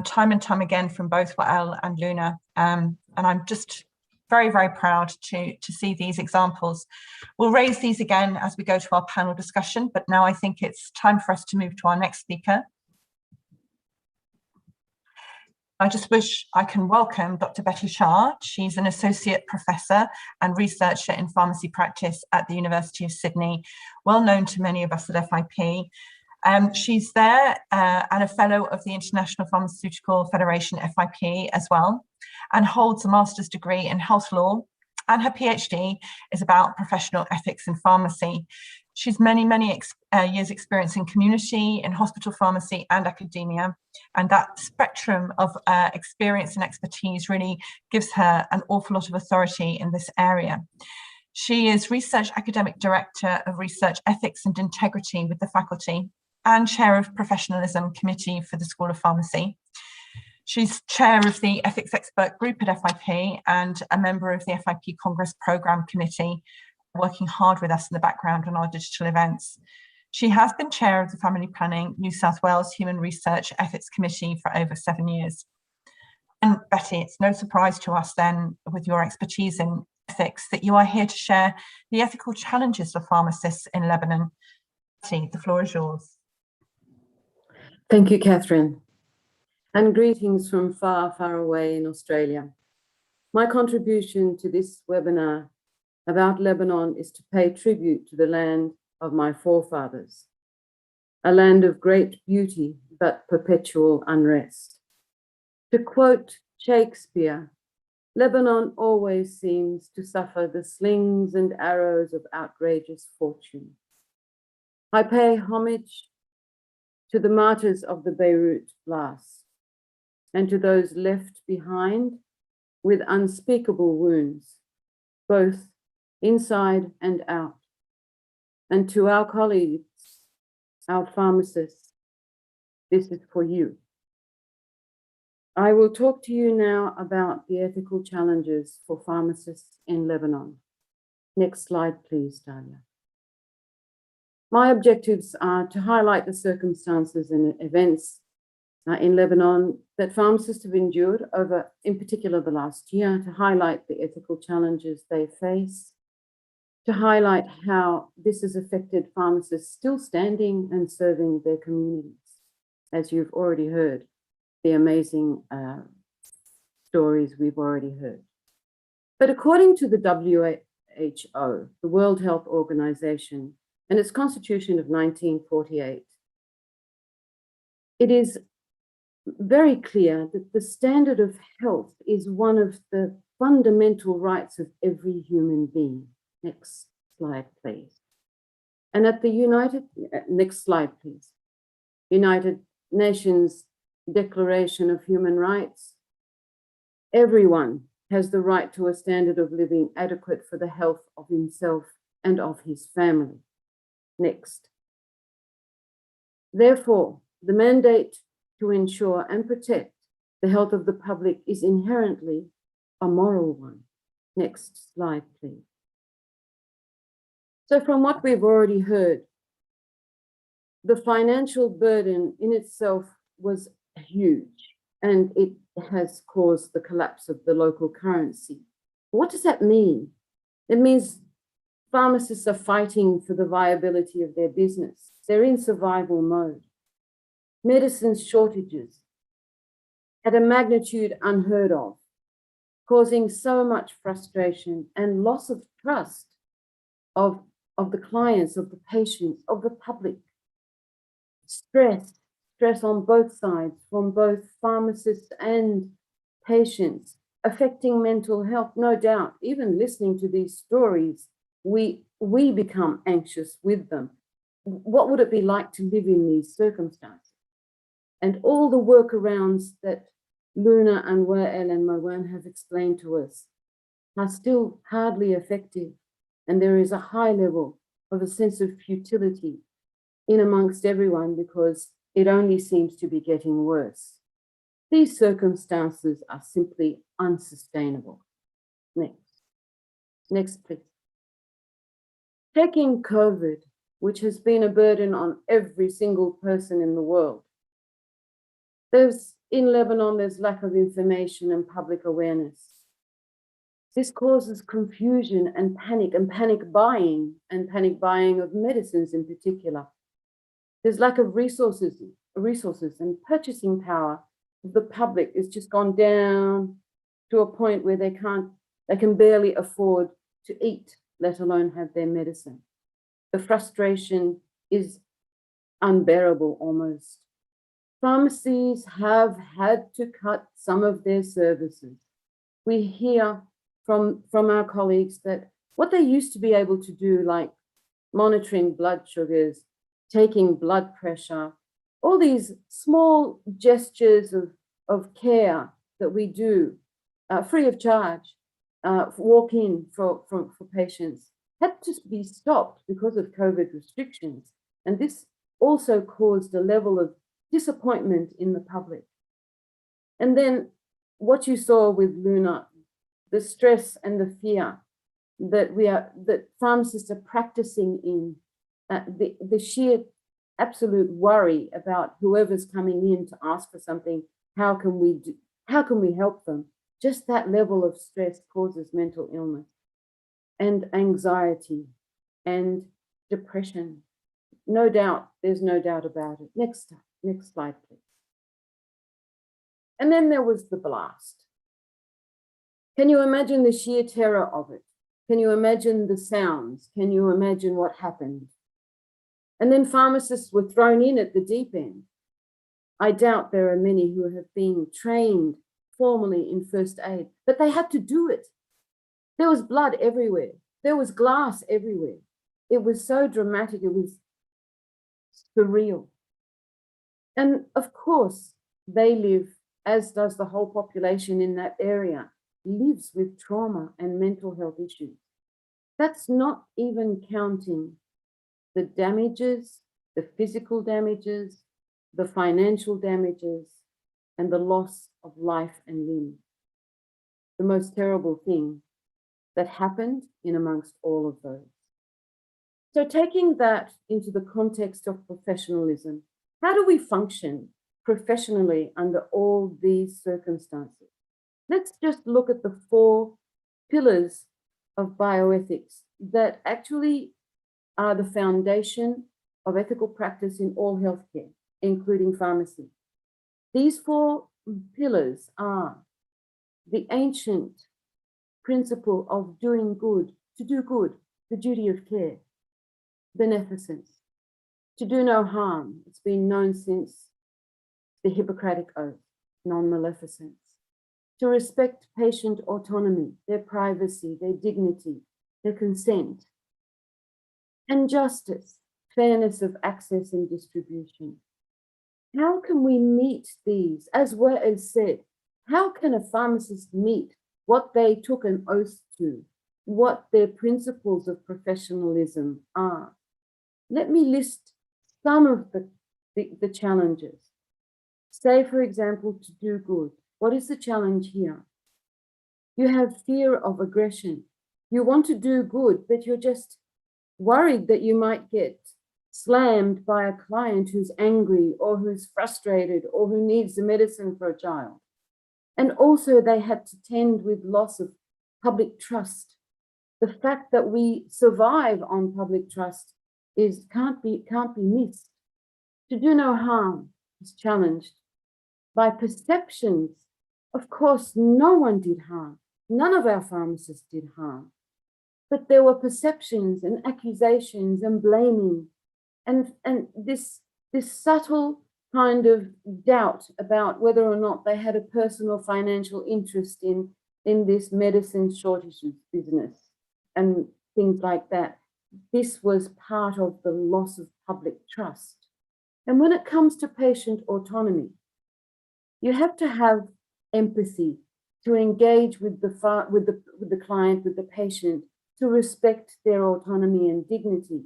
time and time again from both Wael and Luna. And I'm just very, very proud to see these examples. We'll raise these again as we go to our panel discussion, but now I think it's time for us to move to our next speaker. I just wish I can welcome Dr. Betty Shah. She's an associate professor and researcher in pharmacy practice at the University of Sydney, well known to many of us at FIP. She's there and a fellow of the International Pharmaceutical Federation, FIP, as well, and holds a master's degree in health law, and her PhD is about professional ethics in pharmacy. She's many years experience in community, in hospital pharmacy and academia. And that spectrum of experience and expertise really gives her an awful lot of authority in this area. She is Research Academic Director of Research Ethics and Integrity with the faculty and Chair of Professionalism Committee for the School of Pharmacy. She's Chair of the Ethics Expert Group at FIP and a member of the FIP Congress Programme Committee, working hard with us in the background on our digital events. She has been chair of the Family Planning New South Wales Human Research Ethics Committee for over 7 years. And Betty, it's no surprise to us then, with your expertise in ethics, that you are here to share the ethical challenges for pharmacists in Lebanon. Betty, the floor is yours. Thank you, Catherine. And greetings from far, far away in Australia. My contribution to this webinar about Lebanon is to pay tribute to the land of my forefathers, a land of great beauty but perpetual unrest. To quote Shakespeare, Lebanon always seems to suffer the slings and arrows of outrageous fortune. I pay homage to the martyrs of the Beirut Blast and to those left behind with unspeakable wounds, both inside and out. And to our colleagues, our pharmacists, this is for you. I will talk to you now about the ethical challenges for pharmacists in Lebanon. Next slide, please, Dalia. My objectives are to highlight the circumstances and events in Lebanon that pharmacists have endured over, in particular, the last year, to highlight the ethical challenges they face, to highlight how this has affected pharmacists still standing and serving their communities. As you've already heard, the amazing stories we've already heard. But according to the WHO, the World Health Organization, and its constitution of 1948, it is very clear that the standard of health is one of the fundamental rights of every human being. Next slide, please. And at the next slide, please. United Nations Declaration of Human Rights, everyone has the right to a standard of living adequate for the health of himself and of his family. Next. Therefore, the mandate to ensure and protect the health of the public is inherently a moral one. Next slide, please. So from what we've already heard, the financial burden in itself was huge, and it has caused the collapse of the local currency. What does that mean? It means pharmacists are fighting for the viability of their business. They're in survival mode. Medicine shortages at a magnitude unheard of, causing so much frustration and loss of trust of the clients, of the patients, of the public. Stress on both sides, from both pharmacists and patients, affecting mental health, no doubt. Even listening to these stories, we become anxious with them. What would it be like to live in these circumstances? and all the workarounds that Luna and Wael and Marwan have explained to us are still hardly effective. And there is a high level of a sense of futility in amongst everyone because it only seems to be getting worse. These circumstances are simply unsustainable. Next, please. Taking COVID, which has been a burden on every single person in the world. In Lebanon, there's lack of information and public awareness. This causes confusion and panic buying of medicines in particular. There's lack of resources and purchasing power of the public has just gone down to a point where they can barely afford to eat, let alone have their medicine. The frustration is unbearable almost. Pharmacies have had to cut some of their services. We hear from our colleagues that what they used to be able to do, like monitoring blood sugars, taking blood pressure, all these small gestures of care that we do free of charge, walk in for patients, had to be stopped because of COVID restrictions. And this also caused a level of disappointment in the public. And then what you saw with Luna, the stress and the fear that pharmacists are practicing in, the sheer absolute worry about whoever's coming in to ask for something, how can we help them? Just that level of stress causes mental illness and anxiety and depression. No doubt, there's no doubt about it. Next slide, please. And then there was the blast. Can you imagine the sheer terror of it? Can you imagine the sounds? Can you imagine what happened? And then pharmacists were thrown in at the deep end. I doubt there are many who have been trained formally in first aid, but they had to do it. There was blood everywhere. There was glass everywhere. It was so dramatic. It was surreal. And of course, they live, as does the whole population in that area, lives with trauma and mental health issues. That's not even counting the damages, the physical damages, the financial damages, and the loss of life and limb. The most terrible thing that happened in amongst all of those. So taking that into the context of professionalism, how do we function professionally under all these circumstances? Let's just look at the 4 pillars of bioethics that actually are the foundation of ethical practice in all healthcare, including pharmacy. These 4 pillars are the ancient principle of doing good, to do good, the duty of care, beneficence, to do no harm. It's been known since the Hippocratic Oath, non-maleficence, to respect patient autonomy, their privacy, their dignity, their consent, and justice, fairness of access and distribution. How can we meet these? As well as said, how can a pharmacist meet what they took an oath to, what their principles of professionalism are? Let me list some of the challenges. Say, for example, to do good. What is the challenge here? You have fear of aggression. You want to do good, but you're just worried that you might get slammed by a client who's angry or who's frustrated or who needs the medicine for a child. And also they had to tend with loss of public trust. The fact that we survive on public trust can't be missed. To do no harm is challenged by perceptions. Of course, no one did harm. None of our pharmacists did harm. But there were perceptions and accusations and blaming and this subtle kind of doubt about whether or not they had a personal financial interest in this medicine shortages business and things like that. This was part of the loss of public trust. And when it comes to patient autonomy, you have to have empathy to engage with the client, with the patient, to respect their autonomy and dignity.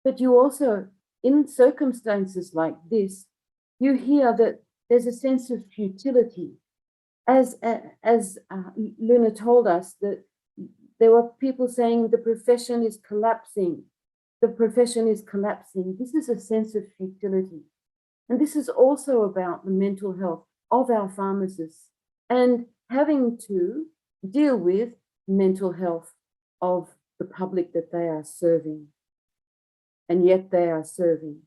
But you also, in circumstances like this, you hear that there's a sense of futility. As Luna told us, that there were people saying the profession is collapsing. The profession is collapsing. This is a sense of futility. And this is also about the mental health of our pharmacists and having to deal with mental health of the public that they are serving. And yet they are serving.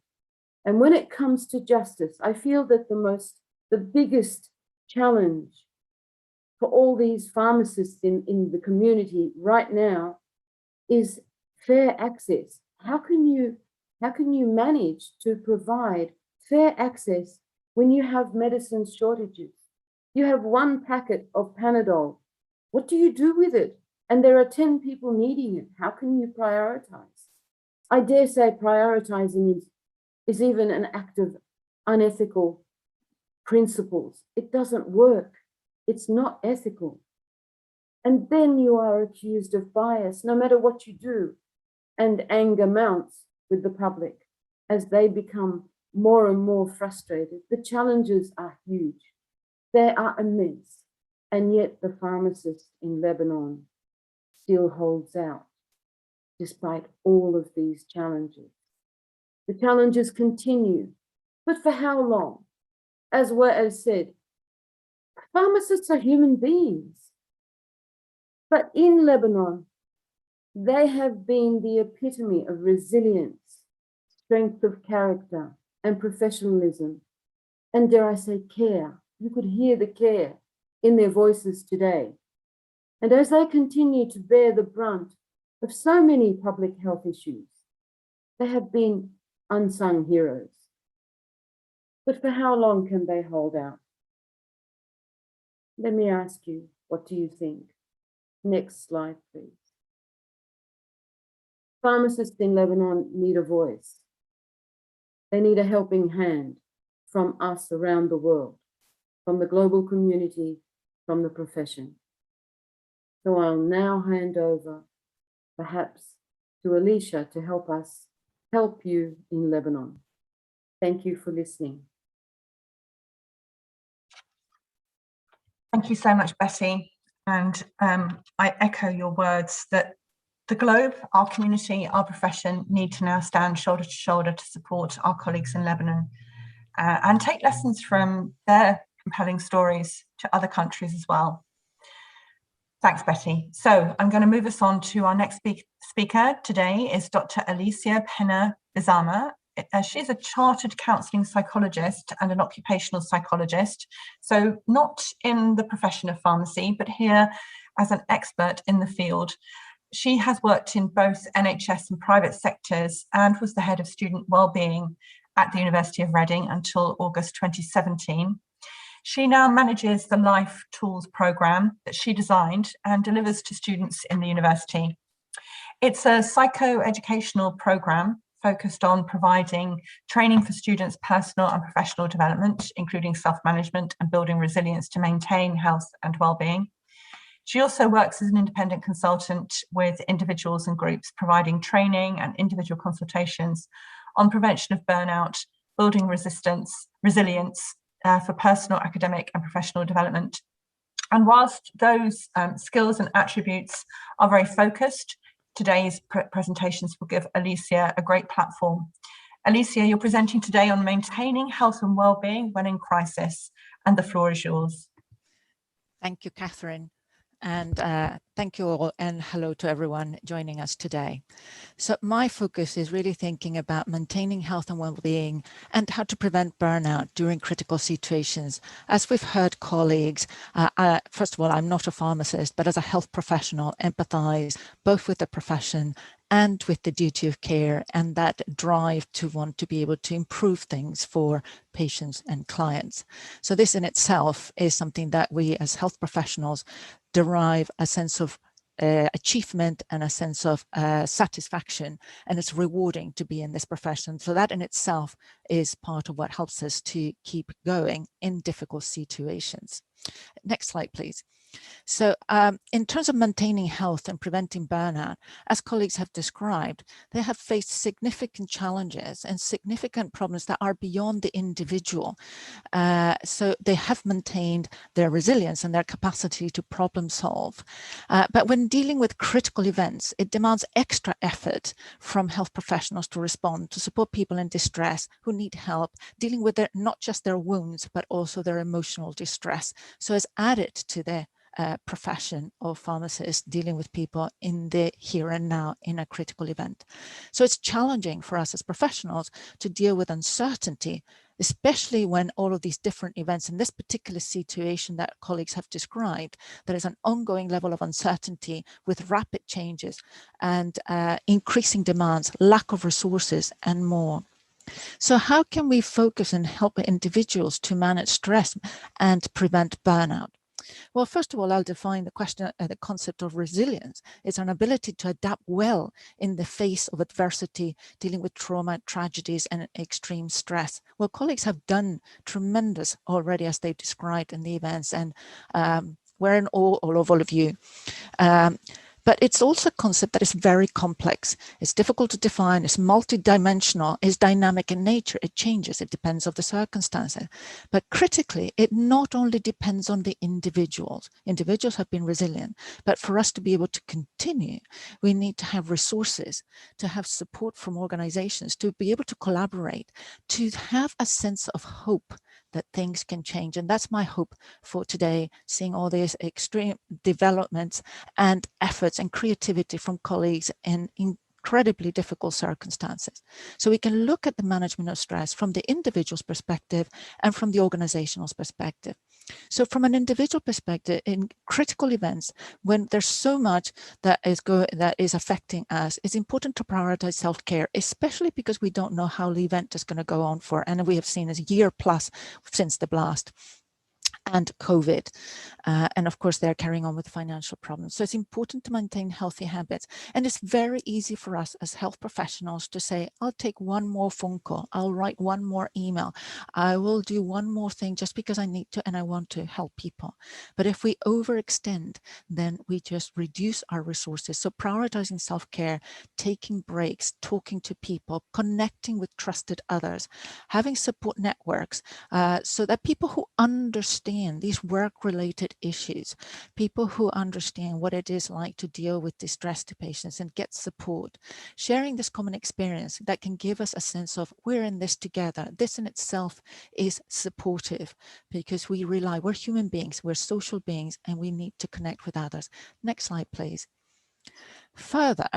And when it comes to justice, I feel that the biggest challenge for all these pharmacists in the community right now is fair access. How can you manage to provide fair access when you have medicine shortages? You have one packet of Panadol. What do you do with it? And there are 10 people needing it. How can you prioritize? I dare say prioritizing is even an act of unethical principles. It doesn't work. It's not ethical. And then you are accused of bias, no matter what you do. And anger mounts with the public as they become more and more frustrated. The challenges are huge. They are immense. And yet the pharmacist in Lebanon still holds out despite all of these challenges. The challenges continue, but for how long? As Wa'el said, pharmacists are human beings. But in Lebanon, they have been the epitome of resilience, strength of character, and professionalism, and dare I say, care. You could hear the care in their voices today. And as they continue to bear the brunt of so many public health issues, they have been unsung heroes. But for how long can they hold out? Let me ask you, what do you think? Next slide, please. Pharmacists in Lebanon need a voice. They need a helping hand from us around the world, from the global community, from the profession. So I'll now hand over, perhaps, to Alicia to help you in Lebanon. Thank you for listening. Thank you so much, Betty. And I echo your words that the globe, our community, our profession need to now stand shoulder to shoulder to support our colleagues in Lebanon and take lessons from their compelling stories to other countries as well. Thanks, Betty. So I'm going to move us on to our next speaker today is Dr. Alicia Pena Zama. She's a chartered counselling psychologist and an occupational psychologist. So not in the profession of pharmacy, but here as an expert in the field. She has worked in both NHS and private sectors and was the head of student wellbeing at the University of Reading until August 2017. She now manages the Life Tools programme that she designed and delivers to students in the university. It's a psycho-educational programme focused on providing training for students' personal and professional development, including self-management and building resilience to maintain health and well-being. She also works as an independent consultant with individuals and groups, providing training and individual consultations on prevention of burnout, building resilience for personal, academic and professional development. And whilst those skills and attributes are very focused, today's presentations will give Alicia a great platform. Alicia, you're presenting today on maintaining health and well-being when in crisis, and the floor is yours. Thank you, Catherine. And thank you all, and hello to everyone joining us today. So my focus is really thinking about maintaining health and well-being and how to prevent burnout during critical situations. As we've heard colleagues, first of all, I'm not a pharmacist, but as a health professional, empathize both with the profession and with the duty of care and that drive to want to be able to improve things for patients and clients. So this in itself is something that we as health professionals derive a sense of achievement and a sense of satisfaction, and it's rewarding to be in this profession. So that in itself is part of what helps us to keep going in difficult situations. Next slide, please. So in terms of maintaining health and preventing burnout, as colleagues have described, they have faced significant challenges and significant problems that are beyond the individual. So they have maintained their resilience and their capacity to problem solve. But when dealing with critical events, it demands extra effort from health professionals to respond, to support people in distress who need help, dealing with not just their wounds, but also their emotional distress. So it's added to their profession of pharmacists dealing with people in the here and now in a critical event. So it's challenging for us as professionals to deal with uncertainty, especially when all of these different events in this particular situation that colleagues have described, there is an ongoing level of uncertainty with rapid changes and increasing demands, lack of resources and more. So how can we focus and help individuals to manage stress and prevent burnout? Well, first of all, I'll define the concept of resilience. It's an ability to adapt well in the face of adversity, dealing with trauma, tragedies, and extreme stress. Well, colleagues have done tremendous already, as they've described in the events, and we're in all of you. But it's also a concept that is very complex. It's difficult to define, it's multidimensional, it's dynamic in nature, it changes, it depends on the circumstances. But critically, it not only depends on the individuals. Individuals have been resilient, but for us to be able to continue, we need to have resources, to have support from organizations, to be able to collaborate, to have a sense of hope that things can change. And that's my hope for today, seeing all these extreme developments and efforts and creativity from colleagues in incredibly difficult circumstances. So we can look at the management of stress from the individual's perspective and from the organizational's perspective. So from an individual perspective, in critical events, when there's so much that is affecting us, it's important to prioritize self-care, especially because we don't know how the event is going to go on for, and we have seen a year plus since the blast and COVID. And of course, they're carrying on with financial problems. So it's important to maintain healthy habits. And it's very easy for us as health professionals to say, I'll take one more phone call, I'll write one more email, I will do one more thing just because I need to and I want to help people. But if we overextend, then we just reduce our resources. So prioritizing self-care, taking breaks, talking to people, connecting with trusted others, having support networks, so that people who understand these work-related issues, people who understand what it is like to deal with distress to patients and get support, sharing this common experience that can give us a sense of we're in this together. This in itself is supportive because we're human beings, we're social beings, and we need to connect with others. Next slide, please. Further,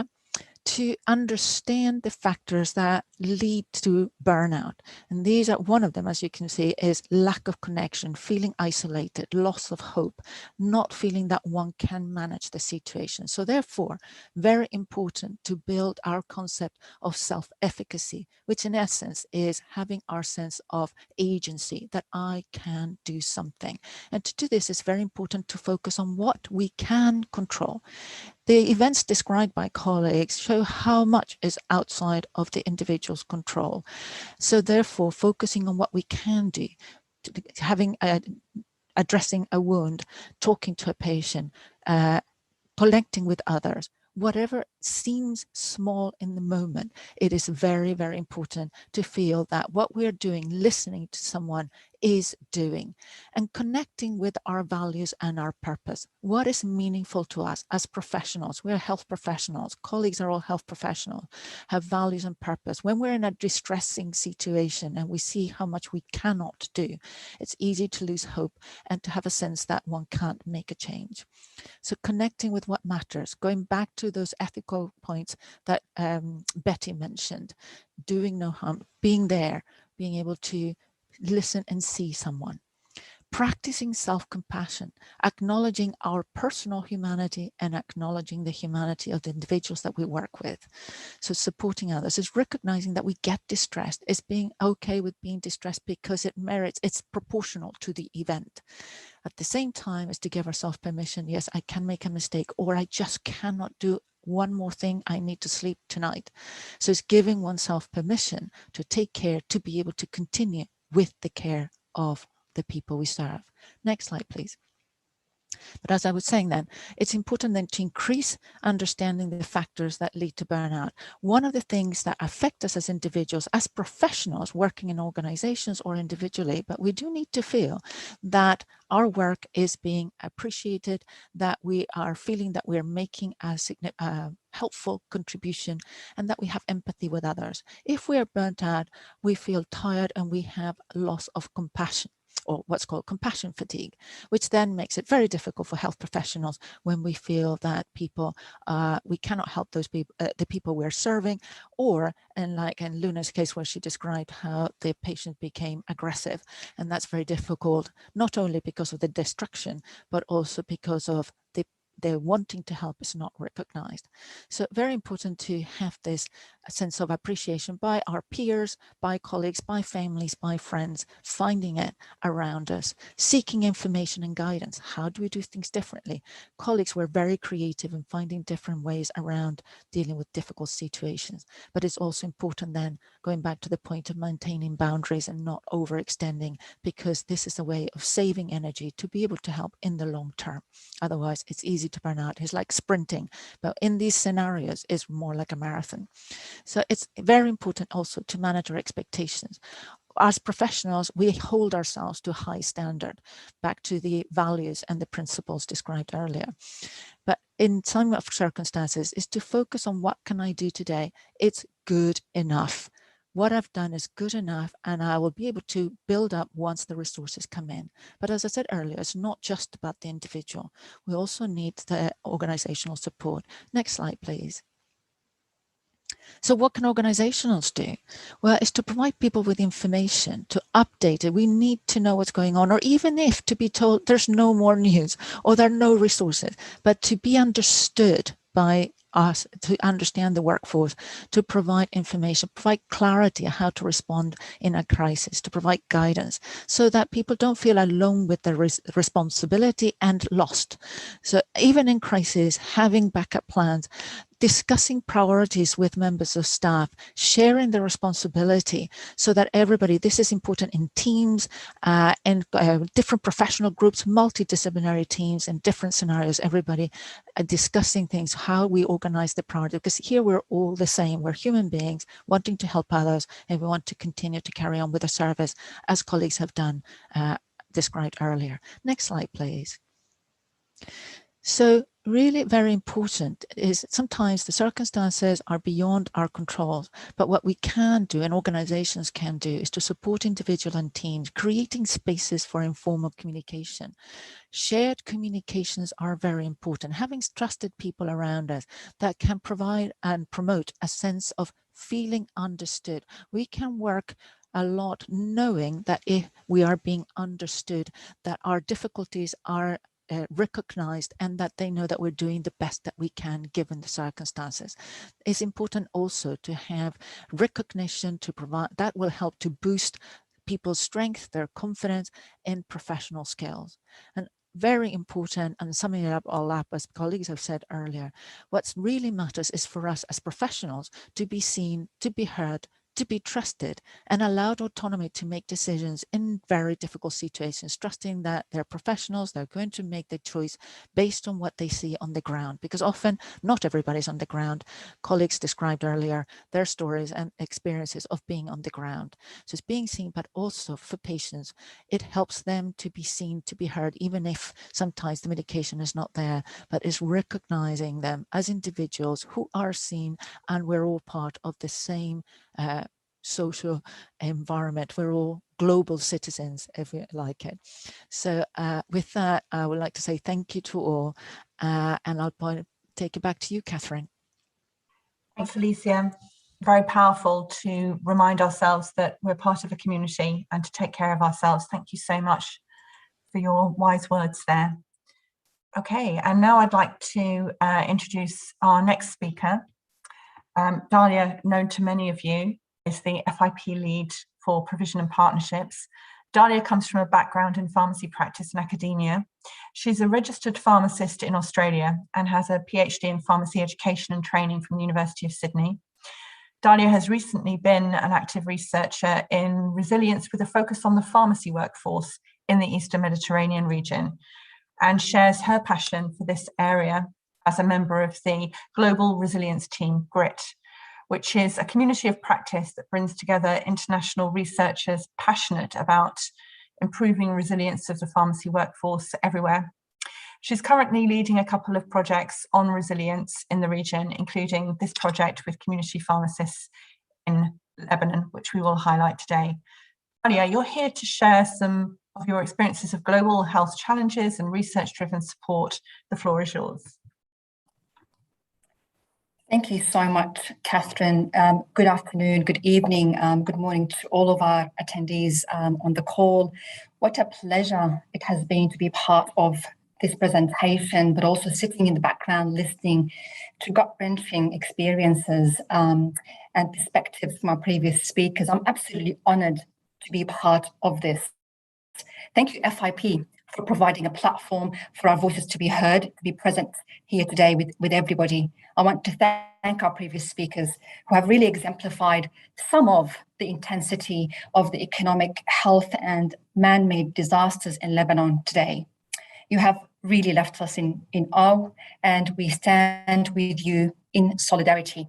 to understand the factors that lead to burnout. And these are one of them, as you can see, is lack of connection, feeling isolated, loss of hope, not feeling that one can manage the situation. So therefore, very important to build our concept of self-efficacy, which in essence is having our sense of agency, that I can do something. And to do this, it's very important to focus on what we can control. The events described by colleagues show how much is outside of the individual's control. So therefore, focusing on what we can do, addressing a wound, talking to a patient, connecting with others, whatever seems small in the moment, it is very, very important to feel that what we're doing, listening to someone, is doing, and connecting with our values and our purpose. What is meaningful to us as professionals? We're health professionals. Colleagues are all health professionals, have values and purpose. When we're in a distressing situation and we see how much we cannot do, it's easy to lose hope and to have a sense that one can't make a change. So connecting with what matters, going back to those ethical points that Betty mentioned, doing no harm, being there, being able to listen and see someone. Practicing self-compassion, acknowledging our personal humanity and acknowledging the humanity of the individuals that we work with. So supporting others is recognizing that we get distressed, is being okay with being distressed because it merits, it's proportional to the event. At the same time is to give ourselves permission. Yes, I can make a mistake, or I just cannot do one more thing. I need to sleep tonight. So it's giving oneself permission to take care, to be able to continue with the care of the people we serve. Next slide, please. But as I was saying then, it's important then to increase understanding the factors that lead to burnout. One of the things that affect us as individuals, as professionals working in organizations or individually, but we do need to feel that our work is being appreciated, that we are feeling that we're making a helpful contribution, and that we have empathy with others. If we are burnt out, we feel tired and we have loss of compassion, or what's called compassion fatigue, which then makes it very difficult for health professionals when we feel that we cannot help those people, the people we're serving, or like in Luna's case where she described how the patient became aggressive. And that's very difficult, not only because of the destruction, but also because of the wanting to help is not recognized. So very important to have this sense of appreciation by our peers, by colleagues, by families, by friends, finding it around us, seeking information and guidance. How do we do things differently? Colleagues were very creative in finding different ways around dealing with difficult situations. But it's also important then, going back to the point of maintaining boundaries and not overextending, because this is a way of saving energy to be able to help in the long term. Otherwise, it's easy to burn out. It's like sprinting, but in these scenarios, it's more like a marathon. So it's very important also to manage our expectations. As professionals, we hold ourselves to a high standard, back to the values and the principles described earlier. But in some of circumstances is to focus on what can I do today? It's good enough. What I've done is good enough, and I will be able to build up once the resources come in. But as I said earlier, it's not just about the individual. We also need the organizational support. Next slide, please. So what can organizations do? Well, it's to provide people with information, to update it. We need to know what's going on, or even if to be told there's no more news or there are no resources, but to be understood by us, to understand the workforce, to provide information, provide clarity on how to respond in a crisis, to provide guidance so that people don't feel alone with their responsibility and lost. So even in crisis, having backup plans, discussing priorities with members of staff, sharing the responsibility so that everybody, this is important in teams and different professional groups, multidisciplinary teams in different scenarios, everybody discussing things, how we organize the priority, because here we're all the same. We're human beings wanting to help others, and we want to continue to carry on with the service as colleagues have done, described earlier. Next slide, please. So really very important is sometimes the circumstances are beyond our controls, but what we can do and organizations can do is to support individuals and teams, creating spaces for informal communication. Shared communications are very important. Having trusted people around us that can provide and promote a sense of feeling understood. We can work a lot knowing that if we are being understood, that our difficulties are recognized, and that they know that we're doing the best that we can given the circumstances. It's important also to have recognition to provide that will help to boost people's strength, their confidence in professional skills. And very important, and summing it up all up, as colleagues have said earlier, what really matters is for us as professionals to be seen, to be heard, to be trusted, and allowed autonomy to make decisions in very difficult situations, trusting that they're professionals, they're going to make the choice based on what they see on the ground, because often not everybody's on the ground. Colleagues described earlier their stories and experiences of being on the ground. So it's being seen, but also for patients, it helps them to be seen, to be heard, even if sometimes the medication is not there, but is recognizing them as individuals who are seen, and we're all part of the same social environment. We're all global citizens, if we like it. So with that, I would like to say thank you to all, and I'll take it back to you, Catherine. Thanks, Alicia. Very powerful to remind ourselves that we're part of a community and to take care of ourselves. Thank you so much for your wise words there. Okay, and now I'd like to introduce our next speaker. Dalia, known to many of you, is the FIP lead for provision and partnerships. Dalia comes from a background in pharmacy practice and academia. She's a registered pharmacist in Australia and has a PhD in pharmacy education and training from the University of Sydney. Dalia has recently been an active researcher in resilience with a focus on the pharmacy workforce in the Eastern Mediterranean region, and shares her passion for this area as a member of the Global Resilience Team, GRIT, which is a community of practice that brings together international researchers passionate about improving resilience of the pharmacy workforce everywhere. She's currently leading a couple of projects on resilience in the region, including this project with community pharmacists in Lebanon, which we will highlight today. Dalia, you're here to share some of your experiences of global health challenges and research-driven support. The floor is yours. Thank you so much, Catherine. Good afternoon, good evening, good morning to all of our attendees on the call. What a pleasure it has been to be part of this presentation, but also sitting in the background listening to gut-wrenching experiences and perspectives from our previous speakers. I'm absolutely honoured to be part of this. Thank you, FIP, for providing a platform for our voices to be heard, to be present here today with everybody. I want to thank our previous speakers who have really exemplified some of the intensity of the economic, health and man-made disasters in Lebanon today. You have really left us in awe, and we stand with you in solidarity.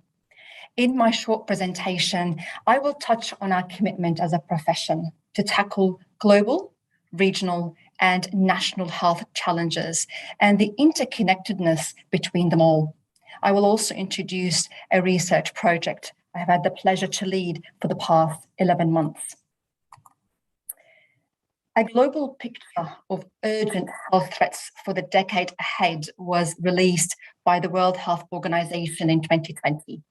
In my short presentation, I will touch on our commitment as a profession to tackle global, regional and national health challenges and the interconnectedness between them all. I will also introduce a research project I have had the pleasure to lead for the past 11 months. A global picture of urgent health threats for the decade ahead was released by the World Health Organization in 2020.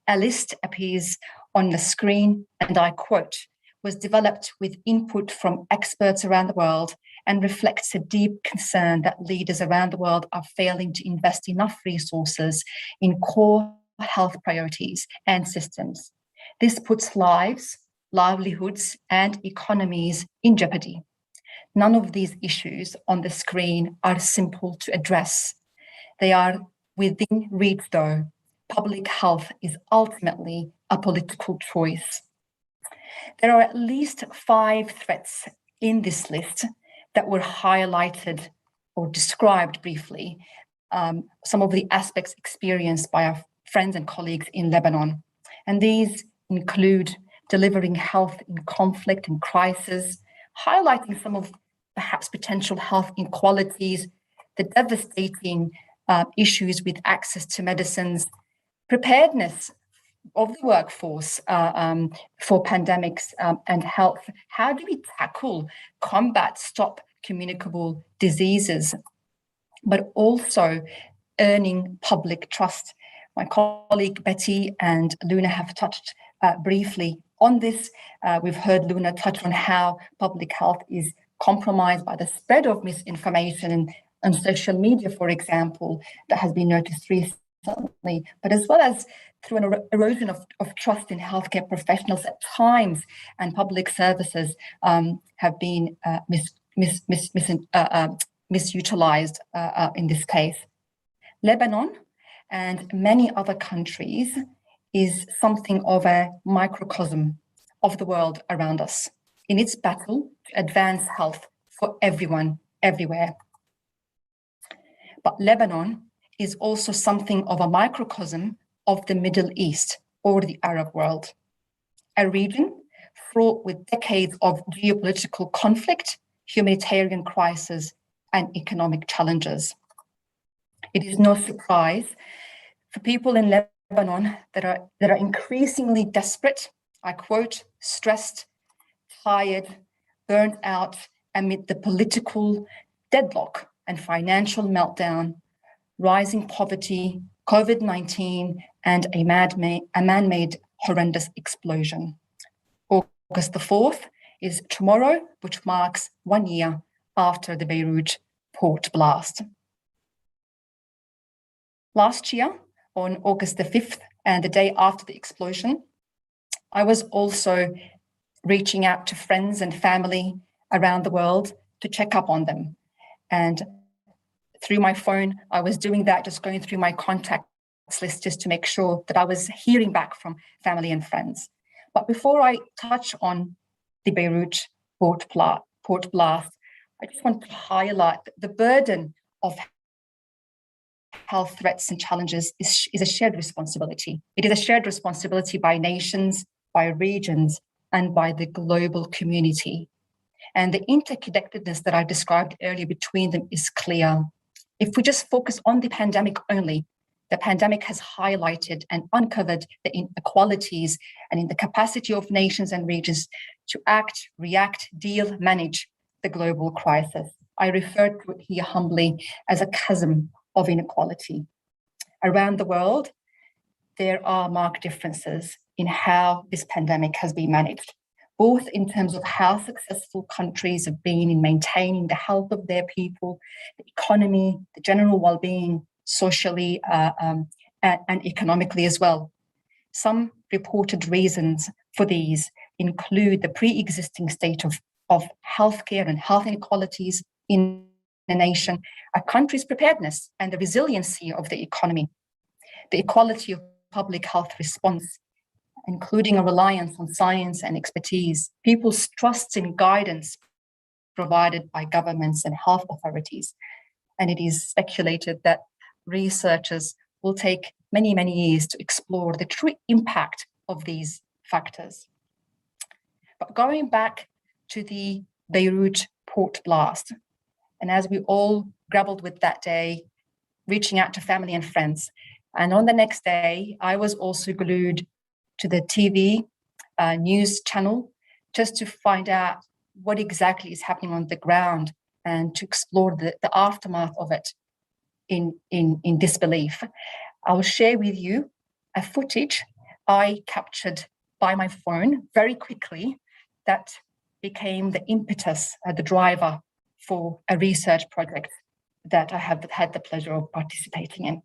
A list appears on the screen, and I quote, was developed with input from experts around the world and reflects a deep concern that leaders around the world are failing to invest enough resources in core health priorities and systems. This puts lives, livelihoods, and economies in jeopardy. None of these issues on the screen are simple to address. They are within reach, though. Public health is ultimately a political choice. There are at least 5 threats in this list that were highlighted or described briefly, some of the aspects experienced by our friends and colleagues in Lebanon. And these include delivering health in conflict and crisis, highlighting some of perhaps potential health inequalities, the devastating issues with access to medicines, preparedness of the workforce for pandemics and health. How do we tackle, combat, stop communicable diseases, but also earning public trust? My colleague Betty and Luna have touched briefly on this. We've heard Luna touch on how public health is compromised by the spread of misinformation on social media, for example, that has been noticed recently, but as well as through an erosion of trust in healthcare professionals at times, and public services have been misutilized in this case. Lebanon and many other countries is something of a microcosm of the world around us in its battle to advance health for everyone, everywhere. But Lebanon is also something of a microcosm of the Middle East or the Arab world, a region fraught with decades of geopolitical conflict, humanitarian crisis, and economic challenges. It is no surprise for people in Lebanon that are increasingly desperate, I quote, stressed, tired, burnt out amid the political deadlock and financial meltdown, rising poverty, COVID-19, and a man-made horrendous explosion. August the 4th is tomorrow, which marks 1 year after the Beirut Port Blast. Last year, on August the 5th, and the day after the explosion, I was also reaching out to friends and family around the world to check up on them. And through my phone, I was doing that, just going through my contacts list just to make sure that I was hearing back from family and friends. But before I touch on the Beirut Port Blast, I just want to highlight the burden of health threats and challenges is a shared responsibility. It is a shared responsibility by nations, by regions, and by the global community. And the interconnectedness that I described earlier between them is clear. If we just focus on the pandemic only, the pandemic has highlighted and uncovered the inequalities and in the capacity of nations and regions to act, react, deal, manage the global crisis. I refer to it here humbly as a chasm of inequality. Around the world, there are marked differences in how this pandemic has been managed, both in terms of how successful countries have been in maintaining the health of their people, the economy, the general well-being, socially and economically as well. Some reported reasons for these include the pre-existing state of healthcare and health inequalities in the nation, a country's preparedness and the resiliency of the economy, the equality of public health response, including a reliance on science and expertise, people's trust in guidance provided by governments and health authorities. And it is speculated that researchers will take many, many years to explore the true impact of these factors. But going back to the Beirut Port Blast, and as we all grappled with that day, reaching out to family and friends, and on the next day, I was also glued to the TV news channel just to find out what exactly is happening on the ground and to explore the aftermath of it in disbelief. I will share with you a footage I captured by my phone very quickly that became the impetus, the driver for a research project that I have had the pleasure of participating in.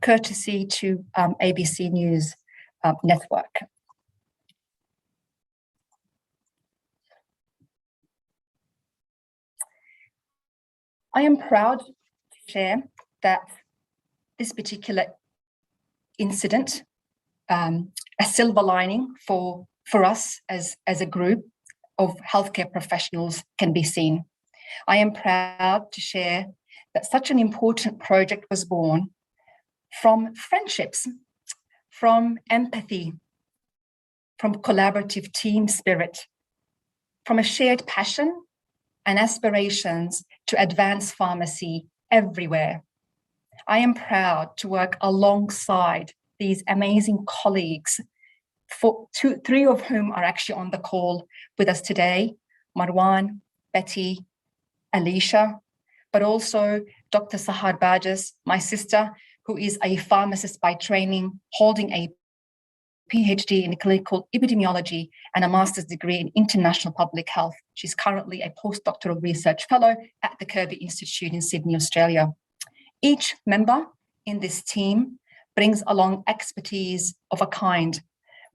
Courtesy to ABC News network. I am proud to share that this particular incident, a silver lining for us as a group of healthcare professionals can be seen. I am proud to share that such an important project was born from friendships, from empathy, from collaborative team spirit, from a shared passion and aspirations to advance pharmacy everywhere. I am proud to work alongside these amazing colleagues, three of whom are actually on the call with us today, Marwan, Betty, Alicia, but also Dr. Sahar Bajas, my sister, who is a pharmacist by training, holding a PhD in clinical epidemiology and a master's degree in international public health. She's currently a postdoctoral research fellow at the Kirby Institute in Sydney, Australia. Each member in this team brings along expertise of a kind,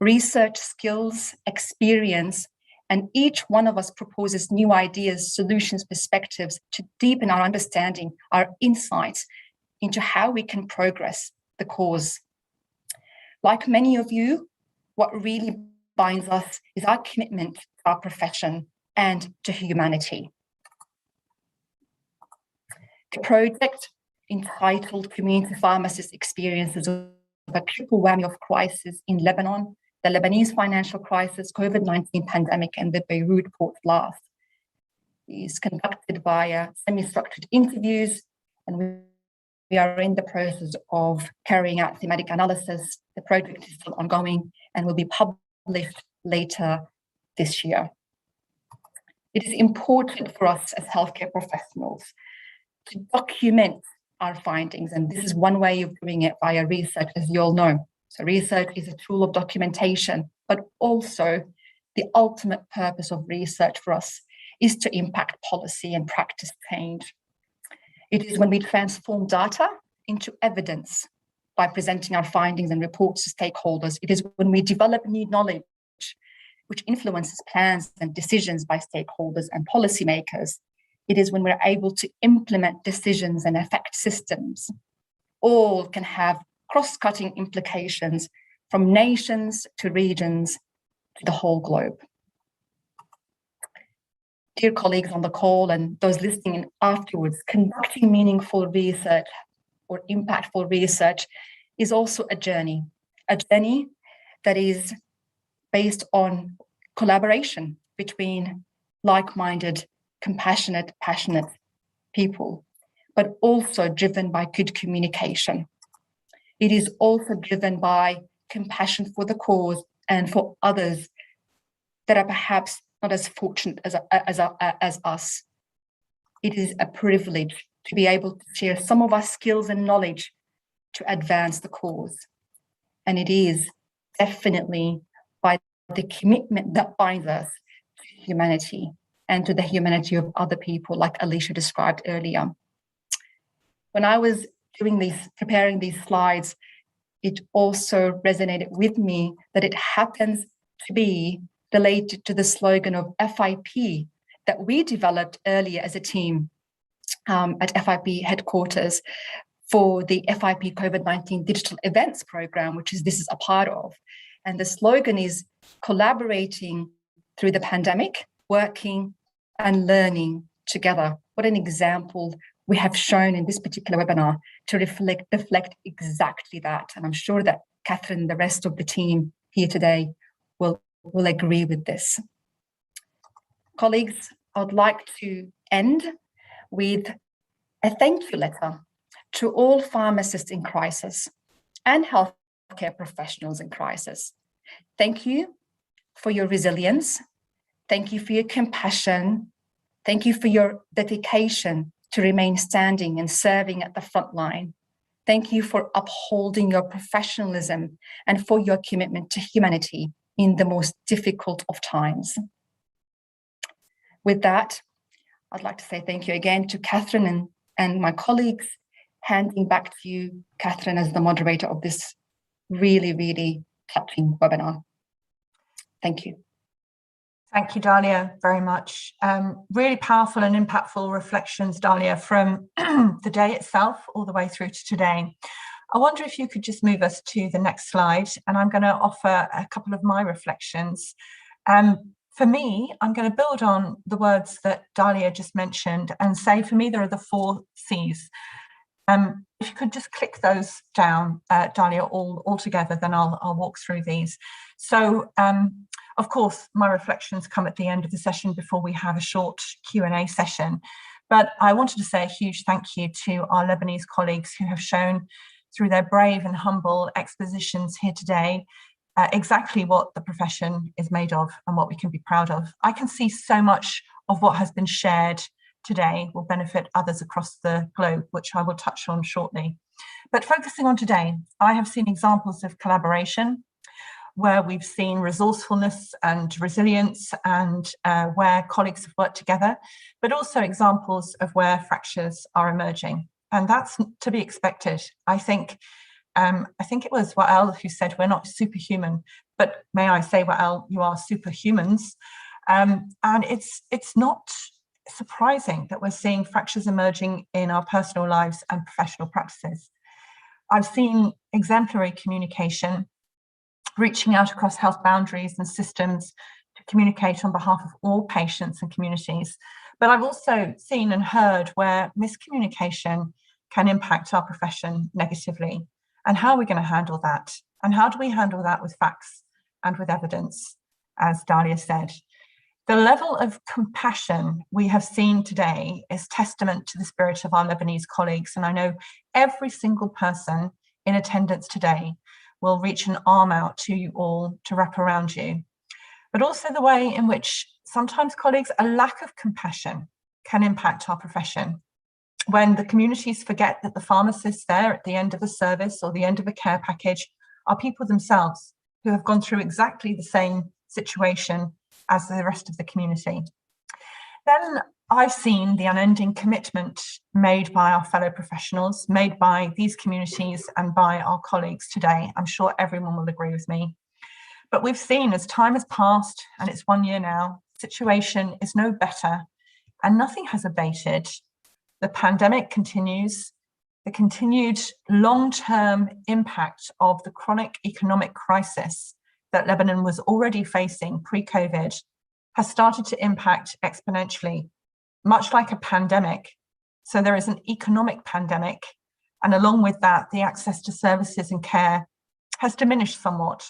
research skills, experience, and each one of us proposes new ideas, solutions, perspectives to deepen our understanding, our insights into how we can progress the cause. Like many of you, what really binds us is our commitment to our profession and to humanity. The project, entitled Community Pharmacists Experiences of a Triple Whammy of Crisis in Lebanon, the Lebanese financial crisis, COVID-19 pandemic, and the Beirut Port Blast, is conducted via semi-structured interviews, and we are in the process of carrying out thematic analysis. The project is still ongoing and will be published later this year. It is important for us as healthcare professionals to document our findings. And this is one way of doing it via research, as you all know. So research is a tool of documentation, but also the ultimate purpose of research for us is to impact policy and practice change. It is when we transform data into evidence by presenting our findings and reports to stakeholders. It is when we develop new knowledge which influences plans and decisions by stakeholders and policymakers. It is when we're able to implement decisions and affect systems. All can have cross-cutting implications from nations to regions to the whole globe. Dear colleagues on the call and those listening in afterwards, conducting meaningful research or impactful research is also a journey that is based on collaboration between like-minded, compassionate, passionate people, but also driven by good communication. It is also driven by compassion for the cause and for others that are perhaps not as fortunate as us. It is a privilege to be able to share some of our skills and knowledge to advance the cause. And it is definitely by the commitment that binds us to humanity and to the humanity of other people, like Alicia described earlier. When I was preparing these slides, it also resonated with me that it happens to be related to the slogan of FIP that we developed earlier as a team at FIP headquarters for the FIP COVID-19 digital events program, which this is a part of. And the slogan is collaborating through the pandemic, working and learning together. What an example we have shown in this particular webinar to reflect exactly that. And I'm sure that Catherine and the rest of the team here today will agree with this. Colleagues, I would like to end with a thank you letter to all pharmacists in crisis and healthcare professionals in crisis. Thank you for your resilience. Thank you for your compassion. Thank you for your dedication to remain standing and serving at the front line. Thank you for upholding your professionalism and for your commitment to humanity in the most difficult of times. With that, I'd like to say thank you again to Catherine and my colleagues, handing back to you, Catherine, as the moderator of this really, really touching webinar. Thank you. Thank you, Dalia, very much. Really powerful and impactful reflections, Dalia, from the day itself all the way through to today. I wonder if you could just move us to the next slide, and I'm going to offer a couple of my reflections. For me, I'm going to build on the words that Dalia just mentioned and say, for me, there are the 4 C's. If you could just click those down, Dalia, all together, then I'll walk through these. So, of course, my reflections come at the end of the session before we have a short Q&A session. But I wanted to say a huge thank you to our Lebanese colleagues who have shown through their brave and humble expositions here today exactly what the profession is made of and what we can be proud of. I can see so much of what has been shared today will benefit others across the globe, which I will touch on shortly. But focusing on today, I have seen examples of collaboration where we've seen resourcefulness and resilience and where colleagues have worked together, but also examples of where fractures are emerging. And that's to be expected. I think it was Wael who said we're not superhuman, but may I say, Wael, you are superhumans. And it's not surprising that we're seeing fractures emerging in our personal lives and professional practices. I've seen exemplary communication, reaching out across health boundaries and systems to communicate on behalf of all patients and communities. But I've also seen and heard where miscommunication can impact our profession negatively. And how are we going to handle that? And how do we handle that with facts and with evidence, as Dalia said? The level of compassion we have seen today is testament to the spirit of our Lebanese colleagues. And I know every single person in attendance today will reach an arm out to you all to wrap around you. But also the way in which sometimes colleagues, a lack of compassion can impact our profession. when the communities forget that the pharmacists there at the end of a service or the end of a care package are people themselves who have gone through exactly the same situation as the rest of the community. Then I've seen the unending commitment made by our fellow professionals, made by these communities and by our colleagues today. I'm sure everyone will agree with me. But we've seen as time has passed, and it's 1 year now, the situation is no better and nothing has abated. The pandemic continues. The continued long-term impact of the chronic economic crisis that Lebanon was already facing pre-COVID has started to impact exponentially, much like a pandemic. So there is an economic pandemic, and along with that, the access to services and care has diminished somewhat.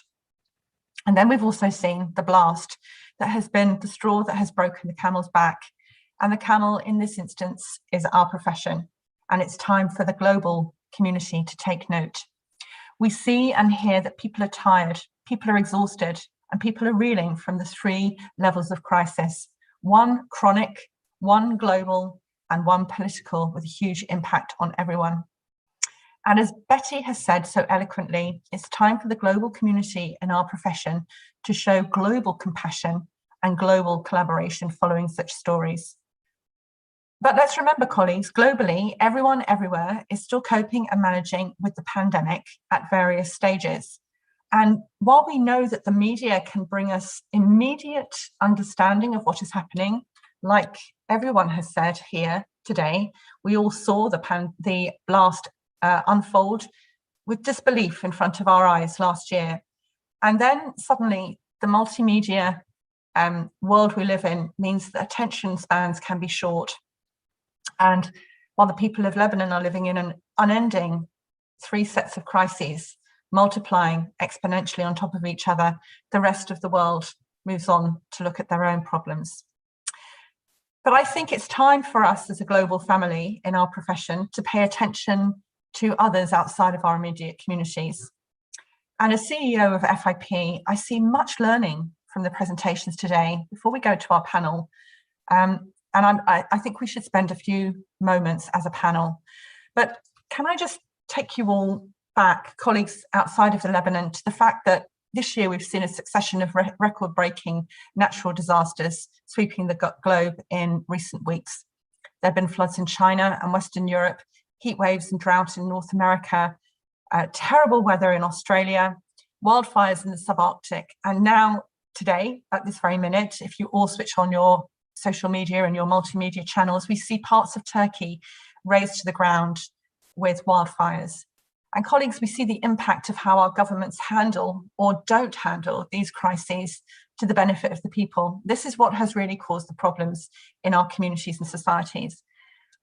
And then we've also seen the blast that has been the straw that has broken the camel's back. And the camel in this instance is our profession. And it's time for the global community to take note. We see and hear that people are tired, people are exhausted, and people are reeling from the 3 levels of crisis: one chronic, one global, and one political, with a huge impact on everyone. And as Betty has said so eloquently, it's time for the global community in our profession to show global compassion and global collaboration following such stories. But let's remember, colleagues, globally, everyone everywhere is still coping and managing with the pandemic at various stages. And while we know that the media can bring us immediate understanding of what is happening, like everyone has said here today, we all saw the blast unfold with disbelief in front of our eyes last year. And then suddenly the multimedia world we live in means that attention spans can be short. And while the people of Lebanon are living in an unending 3 sets of crises, multiplying exponentially on top of each other, the rest of the world moves on to look at their own problems. But I think it's time for us as a global family in our profession to pay attention to others outside of our immediate communities. And as CEO of FIP, I see much learning from the presentations today. Before we go to our panel, I think we should spend a few moments as a panel. But can I just take you all back, colleagues outside of the Lebanon, to the fact that this year we've seen a succession of record-breaking natural disasters sweeping the globe in recent weeks. There have been floods in China and Western Europe, heat waves and drought in North America, terrible weather in Australia, wildfires in the subarctic, and now today, at this very minute, if you all switch on your social media and your multimedia channels, we see parts of Turkey razed to the ground with wildfires. And colleagues, we see the impact of how our governments handle or don't handle these crises to the benefit of the people. This is what has really caused the problems in our communities and societies.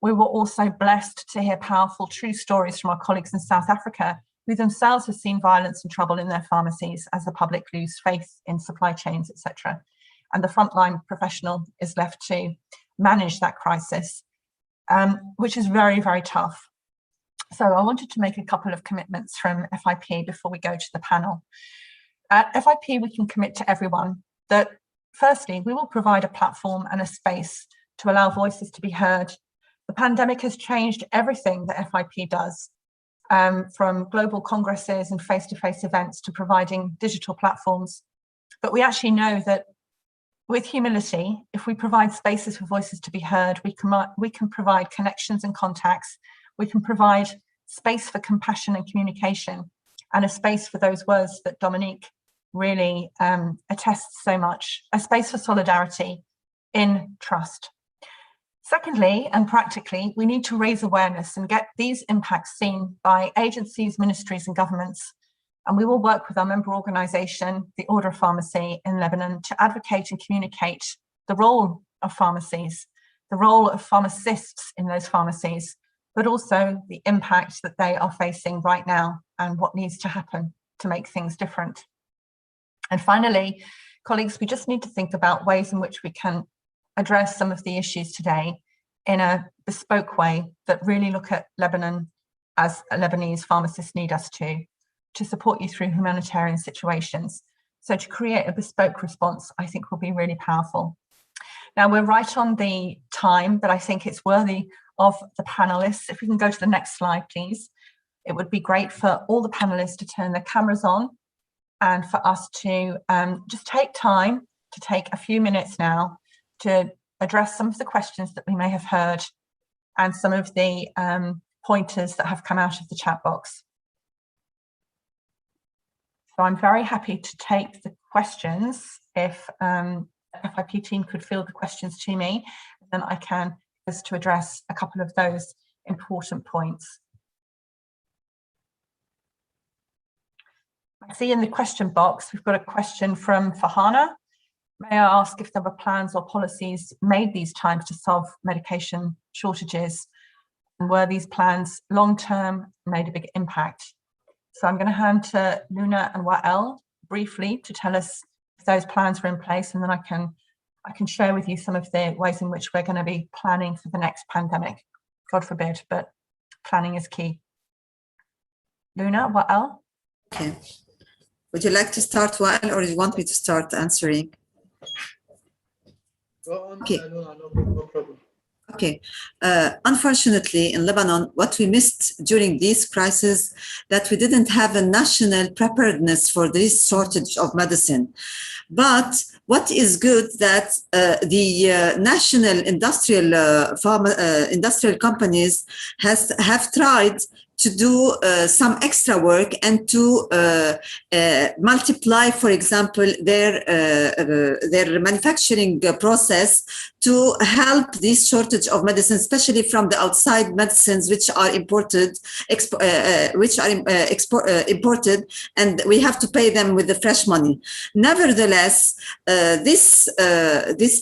We were also blessed to hear powerful, true stories from our colleagues in South Africa, who themselves have seen violence and trouble in their pharmacies as the public lose faith in supply chains, etc. And the frontline professional is left to manage that crisis, which is very, very tough. So I wanted to make a couple of commitments from FIP before we go to the panel. At FIP, we can commit to everyone that, firstly, we will provide a platform and a space to allow voices to be heard. The pandemic has changed everything that FIP does, from global congresses and face-to-face events to providing digital platforms. But we actually know that with humility, if we provide spaces for voices to be heard, we can provide connections and contacts. We can provide space for compassion and communication, and a space for those words that Dominique really attests so much, a space for solidarity in trust. Secondly, and practically, we need to raise awareness and get these impacts seen by agencies, ministries and governments. And we will work with our member organisation, the Order of Pharmacy in Lebanon, to advocate and communicate the role of pharmacies, the role of pharmacists in those pharmacies, but also the impact that they are facing right now and what needs to happen to make things different. And finally, colleagues, we just need to think about ways in which we can address some of the issues today in a bespoke way that really look at Lebanon as Lebanese pharmacists need us to support you through humanitarian situations. So to create a bespoke response, I think will be really powerful. Now we're right on the time, but I think it's worthy of the panelists. If we can go to the next slide, please. It would be great for all the panelists to turn their cameras on and for us to just take time to take a few minutes now to address some of the questions that we may have heard and some of the pointers that have come out of the chat box. So I'm very happy to take the questions. If the FIP team could field the questions to me, then I can just to address a couple of those important points. I see in the question box, we've got a question from Fahana. May I ask if there were plans or policies made these times to solve medication shortages? And were these plans long-term, made a big impact? So I'm going to hand to Luna and Wael briefly to tell us if those plans were in place, and then I can share with you some of the ways in which we're going to be planning for the next pandemic. God forbid, but planning is key. Luna, Wael? Okay. Would you like to start, Wael, or do you want me to start answering? Go on, okay. No problem. Okay. Unfortunately, in Lebanon, what we missed during these crises, that we didn't have a national preparedness for this shortage of medicine. But what is good that the national industrial companies have tried to do some extra work and to multiply, for example, their manufacturing process to help this shortage of medicine, especially from the outside medicines which are imported, imported, and we have to pay them with the fresh money. Nevertheless, this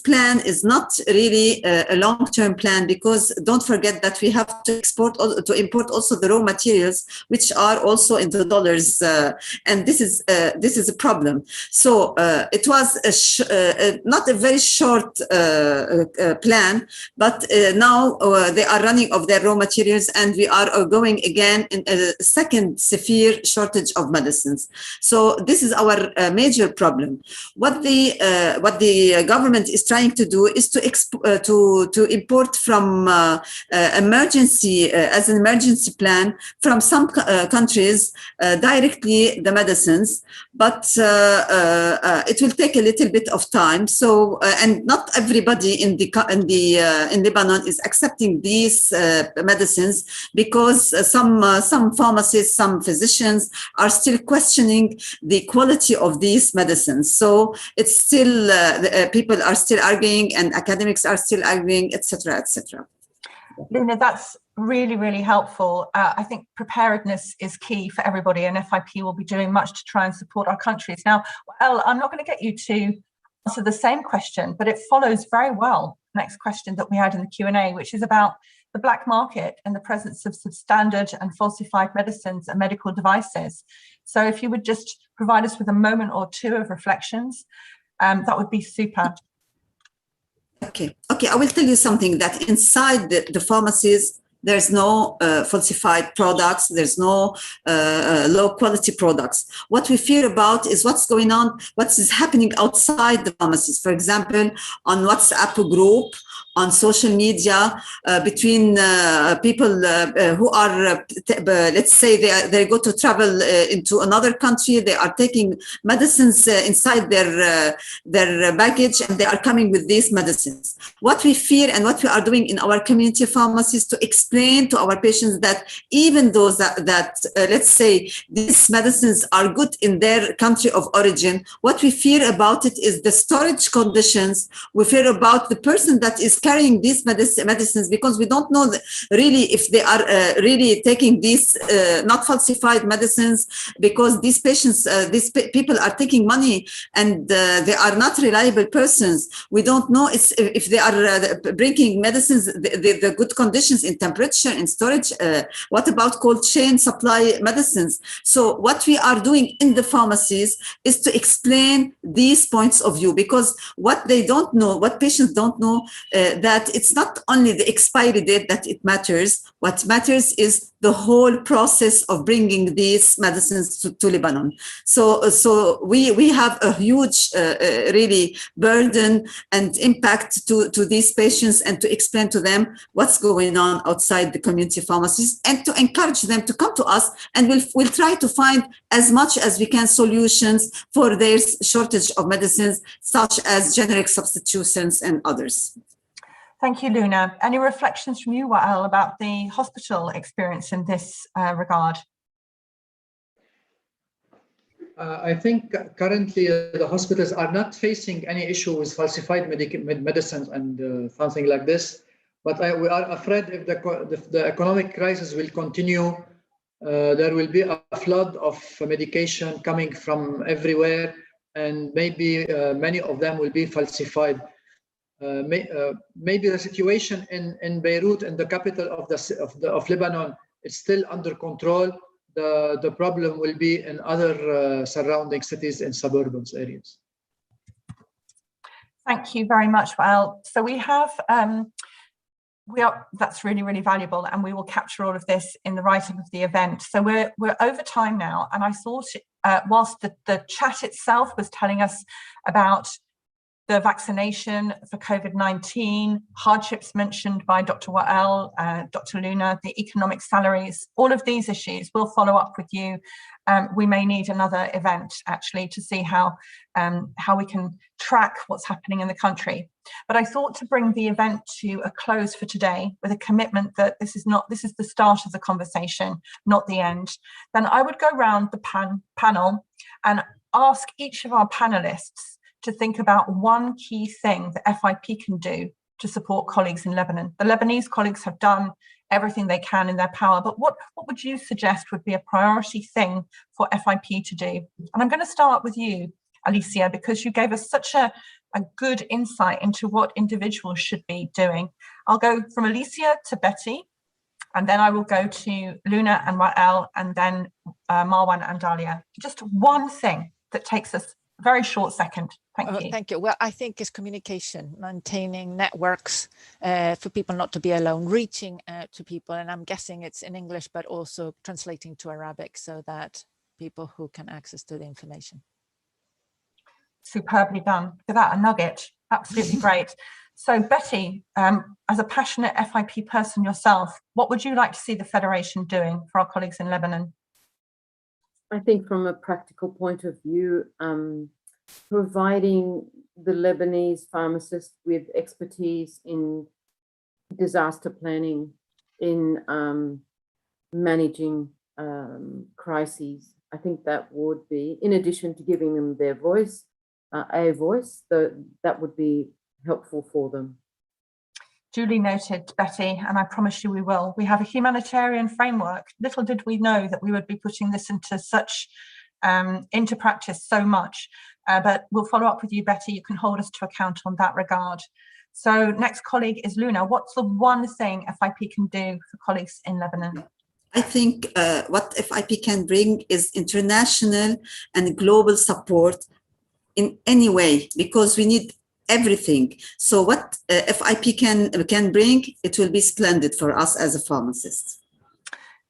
plan is not really a long-term plan, because don't forget that we have to import also the raw materials, which are also in the dollars, and this is a problem. So it was not a very short plan, but now they are running of their raw materials, and we are going again in a second severe shortage of medicines. So this is our major problem. What the government is trying to do is to import from emergency as an emergency plan from some countries directly the medicines, but it will take a little bit of time. So and not everybody in Lebanon is accepting these medicines, because some pharmacists, some physicians are still questioning the quality of these medicines. So it's still people are still arguing, and academics are still arguing, etc., etc. Luna, that's really, really helpful. I think preparedness is key for everybody, and FIP will be doing much to try and support our countries. Now, well, I'm not going to get you to answer the same question, but it follows very well the next question that we had in the Q&A, which is about the black market and the presence of substandard and falsified medicines and medical devices. So if you would just provide us with a moment or two of reflections, that would be super. Okay, I will tell you something, that inside the pharmacies, there's no falsified products, there's no low quality products. What we fear about is what's going on, what is happening outside the pharmacies. For example, on WhatsApp group, on social media, between people who are, let's say they go to travel into another country, they are taking medicines inside their baggage, and they are coming with these medicines. What we fear and what we are doing in our community pharmacies to explain to our patients that even those that let's say these medicines are good in their country of origin, what we fear about it is the storage conditions. We fear about the person that is carrying these medicines, because we don't know really if they are really taking these not falsified medicines, because these patients, these people are taking money, and they are not reliable persons. We don't know if they are bringing medicines, the good conditions in temperature. temperature and storage? What about cold chain supply medicines? So what we are doing in the pharmacies is to explain these points of view, because what they don't know, what patients don't know, that it's not only the expiry date that it matters. What matters is the whole process of bringing these medicines to Lebanon. So we have a huge really burden and impact to these patients, and to explain to them what's going on outside the community pharmacies, and to encourage them to come to us, and we'll try to find as much as we can solutions for their shortage of medicines, such as generic substitutions and others. Thank you, Luna. Any reflections from you, Wael, about the hospital experience in this regard? I think currently the hospitals are not facing any issue with falsified medicines and something like this. But we are afraid if the economic crisis will continue, there will be a flood of medication coming from everywhere, and maybe many of them will be falsified. Maybe the situation in Beirut, in the capital of Lebanon, is still under control. The problem will be in other surrounding cities in suburban areas. Thank you very much, Wael. So we have, that's really, really valuable, and we will capture all of this in the write-up of the event. So we're over time now, and I thought whilst the chat itself was telling us about the vaccination for COVID-19, hardships mentioned by Dr. Wael, Dr. Luna, the economic salaries, all of these issues, we'll follow up with you. We may need another event actually to see how we can track what's happening in the country. But I thought to bring the event to a close for today with a commitment that this is the start of the conversation, not the end. Then I would go around the panel and ask each of our panelists to think about one key thing that FIP can do to support colleagues in Lebanon. The Lebanese colleagues have done everything they can in their power, but what would you suggest would be a priority thing for FIP to do? And I'm going to start with you, Alicia, because you gave us such a good insight into what individuals should be doing. I'll go from Alicia to Betty, and then I will go to Luna and Wael, and then Marwan and Dalia. Just one thing that takes us a very short second. Thank you. Thank you. Well, I think it's communication, maintaining networks for people not to be alone, reaching out to people. And I'm guessing it's in English, but also translating to Arabic so that people who can access to the information. Superbly done. For that, a nugget. Absolutely great. So Betty, as a passionate FIP person yourself, what would you like to see the Federation doing for our colleagues in Lebanon? I think from a practical point of view, providing the Lebanese pharmacists with expertise in disaster planning, in managing crises. I think that would be, in addition to giving them their voice, that would be helpful for them. Duly noted, Betty, and I promise you we will. We have a humanitarian framework. Little did we know that we would be putting this into practice so much, but we'll follow up with you, Betty. You can hold us to account on that regard. So next colleague is Luna. What's the one thing FIP can do for colleagues in Lebanon? I think what FIP can bring is international and global support in any way, because we need everything. So what FIP can bring, it will be splendid for us as a pharmacist.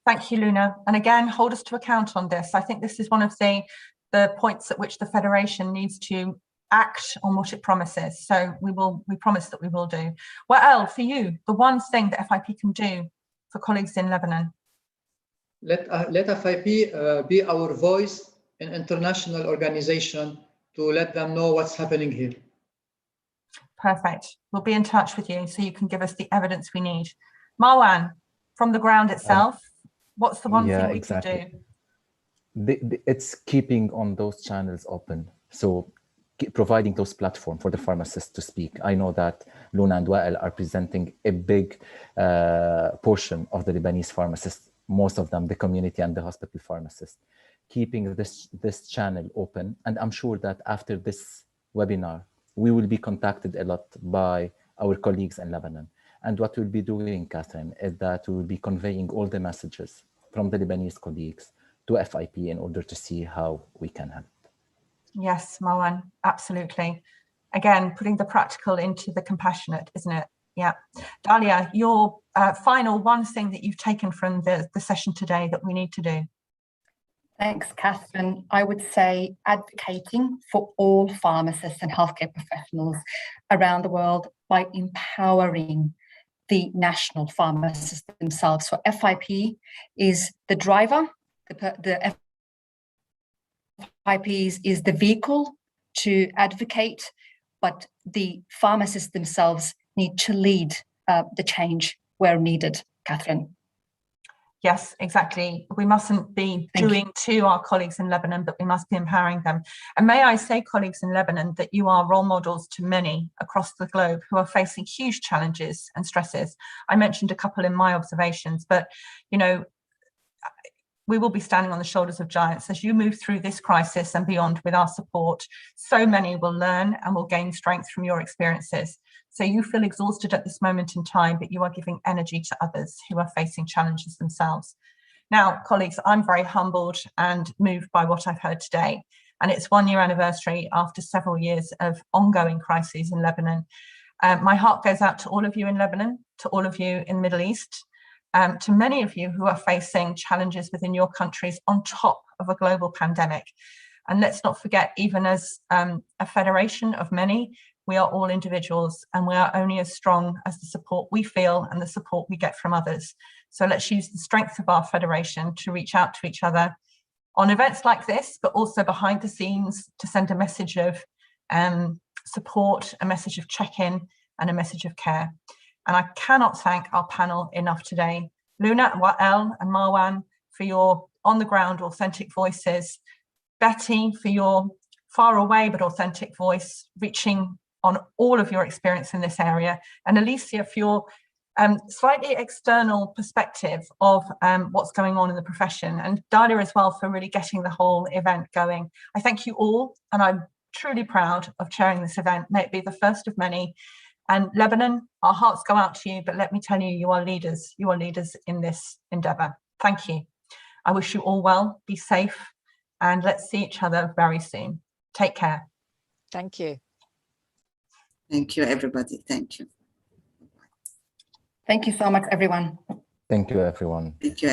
Thank you, Luna. And again, hold us to account on this. I think this is one of the points at which the Federation needs to act on what it promises. So we promise that we will do. Wael, for you, the one thing that FIP can do for colleagues in Lebanon? Let FIP be our voice in international organization to let them know what's happening here. Perfect. We'll be in touch with you so you can give us the evidence we need. Marwan, from the ground itself, what's the one thing we can do? It's keeping on those channels open. So providing those platforms for the pharmacists to speak. I know that Luna and Wael are presenting a big portion of the Lebanese pharmacists, most of them the community and the hospital pharmacists. Keeping this channel open. And I'm sure that after this webinar, we will be contacted a lot by our colleagues in Lebanon. And what we'll be doing, Catherine, is that we will be conveying all the messages from the Lebanese colleagues to FIP in order to see how we can help. Yes, Marwan, absolutely. Again, putting the practical into the compassionate, isn't it? Yeah. Dalia, your final one thing that you've taken from the session today that we need to do. Thanks, Catherine. I would say advocating for all pharmacists and healthcare professionals around the world by empowering the national pharmacists themselves. So FIP is the driver, the FIP is the vehicle to advocate, but the pharmacists themselves need to lead the change where needed, Catherine. Yes, exactly. We mustn't be doing to our colleagues in Lebanon, but we must be empowering them. And may I say, colleagues in Lebanon, that you are role models to many across the globe who are facing huge challenges and stresses. I mentioned a couple in my observations, but, you know, we will be standing on the shoulders of giants as you move through this crisis and beyond with our support. So many will learn and will gain strength from your experiences. So you feel exhausted at this moment in time, but you are giving energy to others who are facing challenges themselves. Now, colleagues, I'm very humbled and moved by what I've heard today. And it's 1 year anniversary after several years of ongoing crises in Lebanon. My heart goes out to all of you in Lebanon, to all of you in the Middle East, to many of you who are facing challenges within your countries on top of a global pandemic. And let's not forget, even as a federation of many, we are all individuals and we are only as strong as the support we feel and the support we get from others. So let's use the strength of our federation to reach out to each other on events like this, but also behind the scenes to send a message of support, a message of check-in and a message of care. And I cannot thank our panel enough today. Luna, Wael and Marwan for your on-the-ground authentic voices. Betty for your far away but authentic voice, reaching on all of your experience in this area. And Alicia for your slightly external perspective of what's going on in the profession. And Dalia as well for really getting the whole event going. I thank you all, and I'm truly proud of chairing this event. May it be the first of many. And Lebanon, our hearts go out to you, but let me tell you, you are leaders. You are leaders in this endeavour. Thank you. I wish you all well, be safe, and let's see each other very soon. Take care. Thank you. Thank you, everybody. Thank you. Thank you so much, everyone. Thank you, everyone. Thank you.